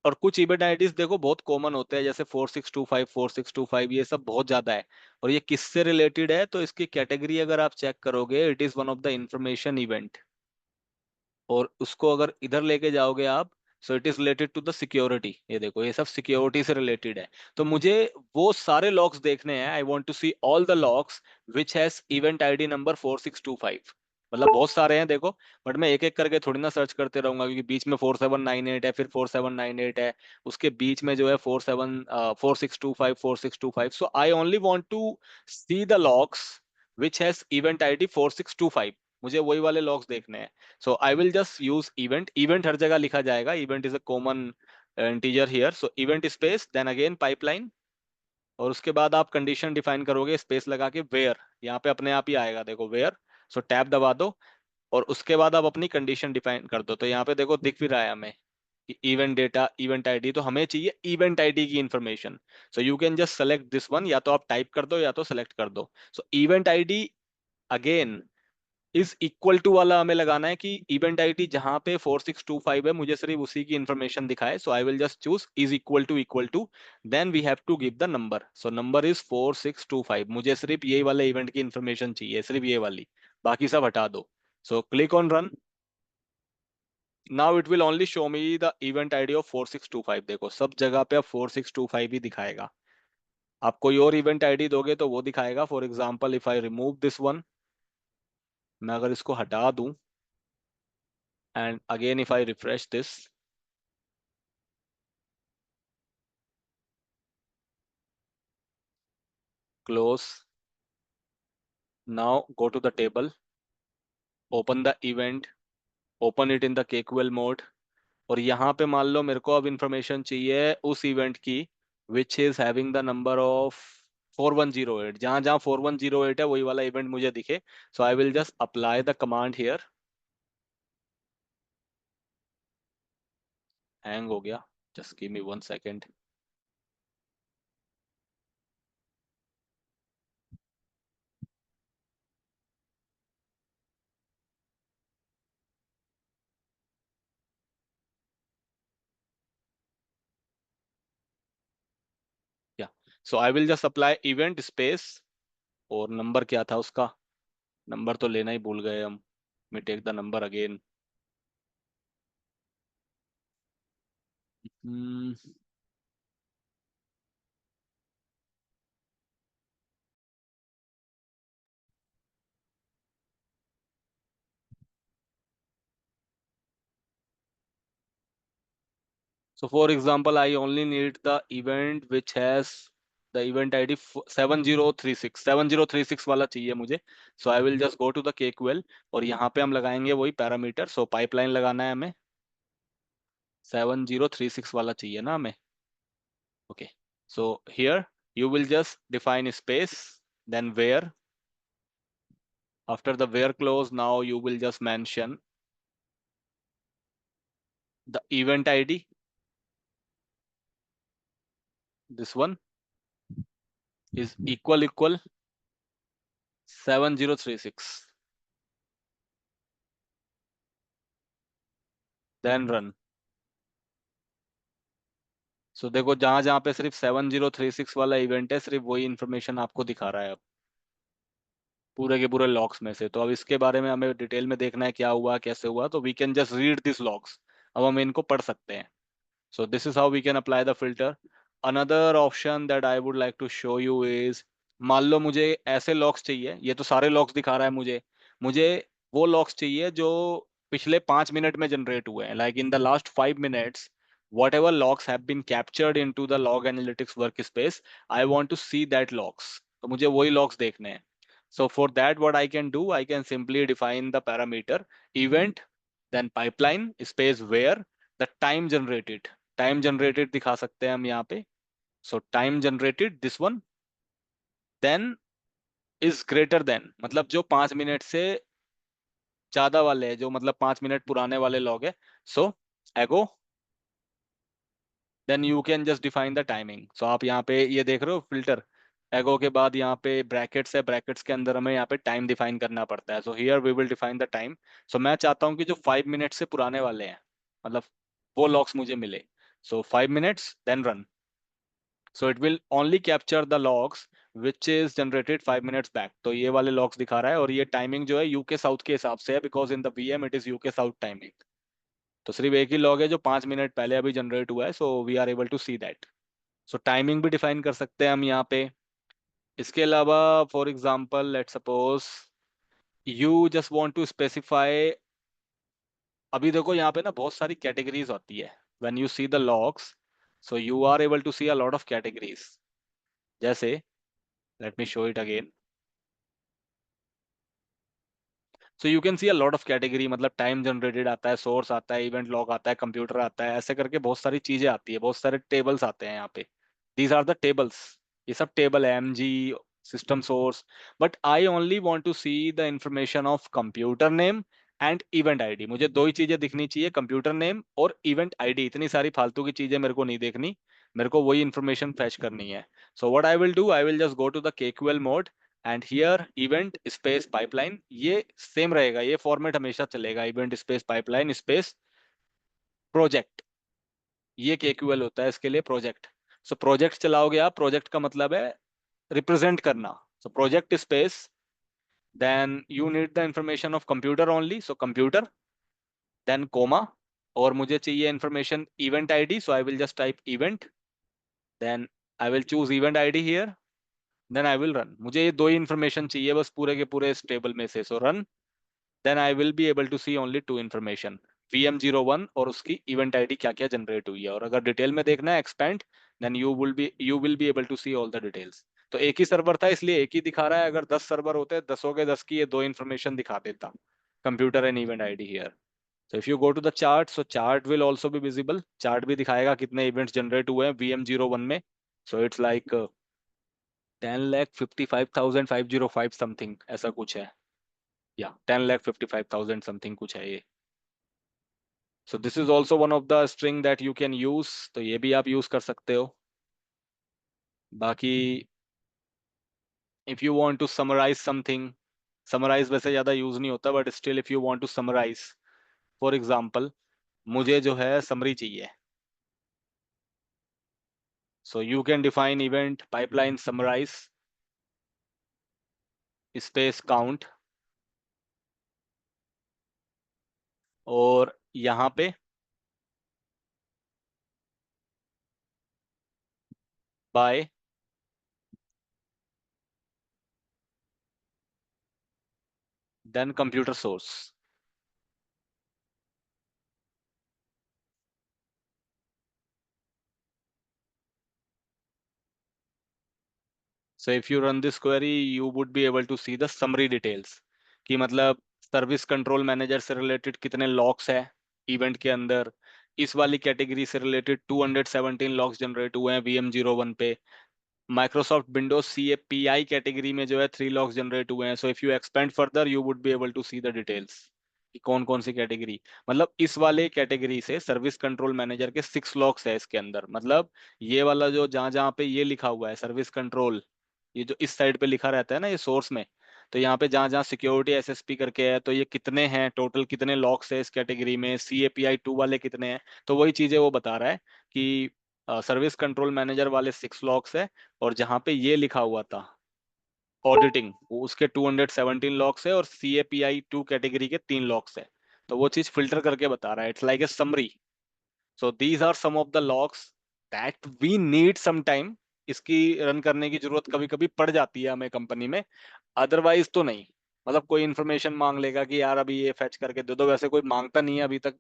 और कुछ इवेंट आईडीज देखो बहुत कॉमन होते हैं, जैसे 4625, 4625, ये सब बहुत ज्यादा है. और ये किससे रिलेटेड है तो इसकी कैटेगरी अगर आप चेक करोगे, it is one of the information event. और उसको अगर इधर लेके जाओगे आप, so it is related to the security. ये देखो ये सब सिक्योरिटी से रिलेटेड है. तो मुझे वो सारे लॉग्स देखने हैं. I want to see all the logs which has event ID number 4625. मतलब बहुत सारे हैं देखो. बट मैं एक एक करके थोड़ी ना सर्च करते रहूंगा, क्योंकि बीच में 4798 है, फिर 4798 है, उसके बीच में जो है 4625, so I only want to see the logs which has event ID 4625. मुझे वही वाले लॉग्स देखने हैं. So I will just use event. Event हर जगह लिखा जाएगा. Event is a common integer here. So event space, then again pipeline. और उसके बाद आप कंडीशन डिफाइन करोगे स्पेस लगा के where. यहाँ पे अपने आप ही आएगा देखो where. So टैब दबा दो और उसके बाद आप अपनी कंडीशन डिफाइन कर दो. तो यहाँ पे देखो दिख भी रहा है हमें कि इवेंट डेटा, इवेंट आईडी. तो हमें चाहिए इवेंट आईडी की information. So you can just select this one. या तो आप टाइप कर दो या तो सेलेक्ट कर दो. So event ID again is equal to वाला हमें लगाना है कि इवेंट आईडी जहां पे 4625 है मुझे सिर्फ उसी की इंफॉर्मेशन दिखाए. So I will just choose is equal to. Then we have to give the number. So number is 4625. मुझे सिर्फ ये वाले इवेंट की इंफॉर्मेशन चाहिए, सिर्फ ये वाली. बाकी सब हटा दो. So click on run. Now it will only show me the event ID of 4625. देखो सब जगह पे अब 4625 ही दिखाएगा. आप कोई और इवेंट आईडी दोगे तो वो दिखाएगा. For example if I remove this one, मैं अगर इसको हटा दूं, and again if I refresh this, close. Now go to the table, open the event, open it in the KQL mode. और यहाँ पे मान लो मेरे को अब इंफॉर्मेशन चाहिए उस इवेंट की which is having the number of 4108. जहाँ जहाँ 4108 है वही वाला इवेंट मुझे दिखे. So I will just apply the command here. Hang हो गया, जस्ट गिव मी 1 सेकेंड. या so I will just apply event space. और नंबर क्या था उसका, नंबर तो लेना ही भूल गए हम. Me take the number again. So for example, I only need the event which has the event ID 7036. 7036 वाला चाहिए मुझे. So I will just go to the KQL और यहाँ पे हम लगाएंगे वही पैरामीटर. So पाइपलाइन लगाना है हमें. 7036 वाला चाहिए ना हमें. Okay. So here you will just define space, then where. After the where clause, now you will just mention the event ID. This one is equal 7036. Then run. सो देखो जहां जहां पे सिर्फ 7036 वाला इवेंट है, सिर्फ वही इंफॉर्मेशन आपको दिखा रहा है अब पूरे के पूरे लॉग्स में से. तो अब इसके बारे में हमें डिटेल में देखना है क्या हुआ कैसे हुआ. तो we can just read this logs. अब हम इनको पढ़ सकते हैं. So this is how we can apply the filter. Another option that I would like to show you is, मान लो मुझे ऐसे लॉक्स चाहिए, ये तो सारे लॉक्स दिखा रहा है मुझे, मुझे वो लॉक्स चाहिए जो पिछले 5 मिनट में जनरेट हुए हैं, like in the last 5 minutes whatever logs have been captured into the log analytics workspace, I want to see that logs. तो मुझे वही logs देखने हैं. So for that what I can do, I can simply define the parameter event then pipeline space where the time generated दिखा सकते हैं हम यहाँ पे. So time generated this one then is greater than, मतलब जो 5 मिनट से ज्यादा वाले हैं, जो मतलब 5 मिनट पुराने वाले लॉग है. So ago then you can just define the timing. So आप यहाँ पे ये देख रहे हो फिल्टर, एगो के बाद यहाँ पे ब्रैकेट्स है, ब्रैकेट्स के अंदर हमें यहाँ पे टाइम डिफाइन करना पड़ता है. So here we will define the time. So मैं चाहता हूँ कि जो 5 मिनट से पुराने वाले हैं, मतलब वो लॉग्स मुझे मिले. So 5 minutes then run. So it will only capture the logs which is generated 5 minutes back. तो ये वाले लॉग्स दिखा रहा है, और ये टाइमिंग जो है यूके साउथ के हिसाब से है, because in the VM it is UK south timing. तो सिर्फ एक ही लॉग है जो 5 मिनट पहले अभी जनरेट हुआ है. So we are able to see that. So timing भी डिफाइन कर सकते हैं हम यहाँ पे. इसके अलावा for example let suppose you just want to specify, अभी देखो यहाँ पे ना बहुत सारी कैटेगरीज होती है when you see the logs. So you are able to see a lot of categories. जैसे let me show it again. So you can see a lot of category, मतलब टाइम जनरेटेड आता है, source आता है, event log आता है, computer आता है, ऐसे करके बहुत सारी चीजें आती है, बहुत सारे टेबल्स आते हैं यहाँ पे. These are the tables. ये सब टेबल है, MG system source. But I only want to see the information of computer name and event ID. मुझे दो ही चीजें दिखनी चाहिए, कंप्यूटर नेम और इवेंट आईडी. इतनी सारी फालतू की चीजें मेरे को नहीं देखनी, मेरे को वही इंफॉर्मेशन फैच करनी है. So what I will do, I will just go to the KQL mode and here event space pipeline. ये सेम रहेगा, ये फॉर्मेट हमेशा चलेगा, event space pipeline space project. ये केक्यूएल होता है इसके लिए प्रोजेक्ट. सो प्रोजेक्ट चलाओगे आप, प्रोजेक्ट का मतलब है रिप्रेजेंट करना. So project space then you need the information of computer only, so computer then comma, और मुझे चाहिए information event ID. So I will just type event then I will choose event ID here then I will run. मुझे ये दो ही information चाहिए बस पूरे के पूरे इस टेबल में से. So run then I will be able to see only two information, VM01 और उसकी इवेंट आईडी क्या क्या जनरेट हुई है. और अगर डिटेल में देखना है expand then you will be able to see all the details. तो एक ही सर्वर था इसलिए एक ही दिखा रहा है, अगर 10 सर्वर होते 10 के 10 की ये दो इंफॉर्मेशन दिखा देता, computer and event ID here. So if you go to the chart, so chart will also be visible. Chart भी दिखाएगा कितने इवेंट्स जनरेट हुए हैं VM01 में. So it's like 10,55,505 समथिंग ऐसा कुछ है, या 10,55,000 समथिंग कुछ है ये. So this is also one of the string that you can use. तो ये भी आप यूज कर सकते हो. बाकी if you want to summarize something, summarize वैसे ज्यादा यूज नहीं होता, but still if you want to summarize, for example मुझे जो है समरी चाहिए. So you can define event pipeline summarize space count, और यहाँ पे by then computer source. So if you run this query you would be able to see the summary details, कि मतलब service control manager से रिलेटेड कितने logs है event के अंदर. इस वाली कैटेगरी से रिलेटेड 217 लॉक्स जनरेट हुए हैं VM01 पे. माइक्रोसॉफ्ट विंडोज CAPI कैटेगरी में जो है 3 लॉक्स जनरेट हुए हैं. So if you expand further you would be able to see the details कि कौन कौन सी कैटेगरी, मतलब इस वाले कैटेगरी से सर्विस कंट्रोल मैनेजर के 6 लॉक्स है इसके अंदर. मतलब ये वाला जो जहां जहां पे ये लिखा हुआ है सर्विस कंट्रोल, ये जो इस साइड पे लिखा रहता है ना ये सोर्स में, तो यहाँ पे जहां जहां सिक्योरिटी SSP करके है, तो ये कितने हैं टोटल, कितने लॉक्स है इस कैटेगरी में, CAPI 2 वाले कितने हैं. तो वही चीजें वो बता रहा है कि सर्विस कंट्रोल मैनेजर वाले 6 लॉक्स है, और जहां पे ये लिखा हुआ था ऑडिटिंग वो उसके 217 लॉक्स है, और CAPI 2 कैटेगरी के 3 लॉक्स है. तो वो चीज फिल्टर करके बता रहा है. It's like a summary. So these are some of the logs that we need sometime. इसकी रन करने की जरूरत कभी कभी पड़ जाती है हमें कंपनी में, अदरवाइज तो नहीं। मतलब कोई इन्फॉर्मेशन मांग लेगा कि यार अभी ये फेच करके दे दो, वैसे कोई मांगता नहीं है अभी तक,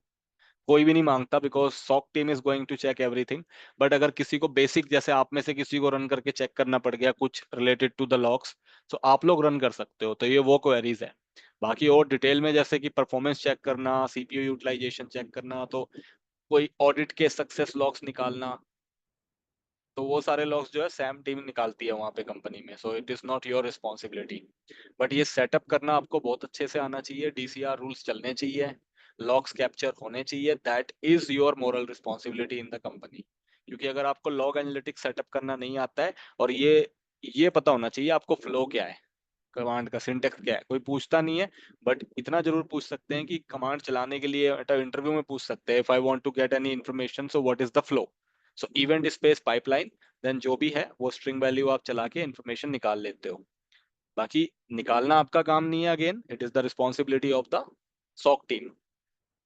कोई भी नहीं मांगता, because SOC team is going to check everything. But अगर किसी को बेसिक, जैसे आप में से किसी को रन करके चेक करना पड़ गया कुछ रिलेटेड टू द लॉग्स, तो आप लोग रन कर सकते हो, तो ये वो क्वेरीज है। बाकी और डिटेल में जैसे कि परफॉर्मेंस चेक करना, सीपीयू यूटिलाइजेशन चेक करना, तो कोई ऑडिट के सक्सेस लॉग्स निकालना, तो वो सारे लॉग्स जो है सैम टीम निकालती है वहां पे कंपनी में। So it is not your responsibility. But ये सेटअप करना आपको बहुत अच्छे से आना चाहिए, डीसीआर रूल्स चलने चाहिए, लॉग्स कैप्चर होने चाहिए, that is your moral responsibility in the company. क्योंकि अगर आपको लॉग एनालिटिक्स सेटअप करना नहीं आता है, और ये पता होना चाहिए आपको फ्लो क्या है, कमांड का सिंटेक्स क्या है, कोई पूछता नहीं है, बट इतना जरूर पूछ सकते हैं कि कमांड चलाने के लिए इंटरव्यू में पूछ सकते हैं, if I want to get any information so what is the flow. So event space pipeline, then जो भी है वो स्ट्रिंग वैल्यू आप चला के इन्फॉर्मेशन निकाल लेते हो। बाकी निकालना आपका काम नहीं है, again it is the responsibility of the SOC team.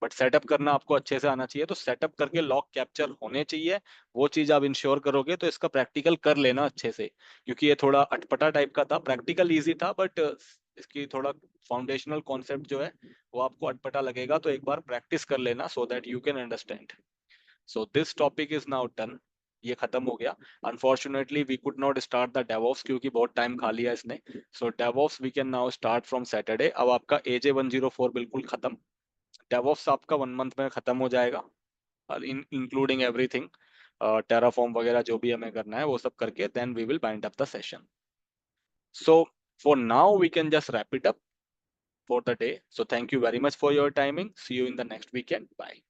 But setup करना आपको अच्छे से आना चाहिए, तो सेटअप करके लॉग कैप्चर होने चाहिए। वो चीज आप इंश्योर करोगे तो इसका प्रैक्टिकल कर लेना अच्छे से, क्योंकि ये थोड़ा अटपटा टाइप का था, प्रैक्टिकल इजी था, बट इसकी थोड़ा फाउंडेशनल कॉन्सेप्ट जो है वो आपको अटपटा लगेगा, तो एक बार प्रैक्टिस कर लेना so that you can understand. So this topic is now done, ये खत्म हो गया। Unfortunately we could not start the DevOps क्योंकि बहुत टाइम खा लिया इसने। So DevOps we can now start from Saturday. अब आपका AJ104 बिल्कुल खत्म, डेवऑप्स आपका 1 मंथ में खत्म हो जाएगा, इंक्लूडिंग एवरीथिंग, टेराफॉर्म वगैरह जो भी हमें करना है वो सब करके, then we will wind up the session. So for now we can just wrap it up for the day. So thank you very much for your timing. See you in the next weekend. Bye.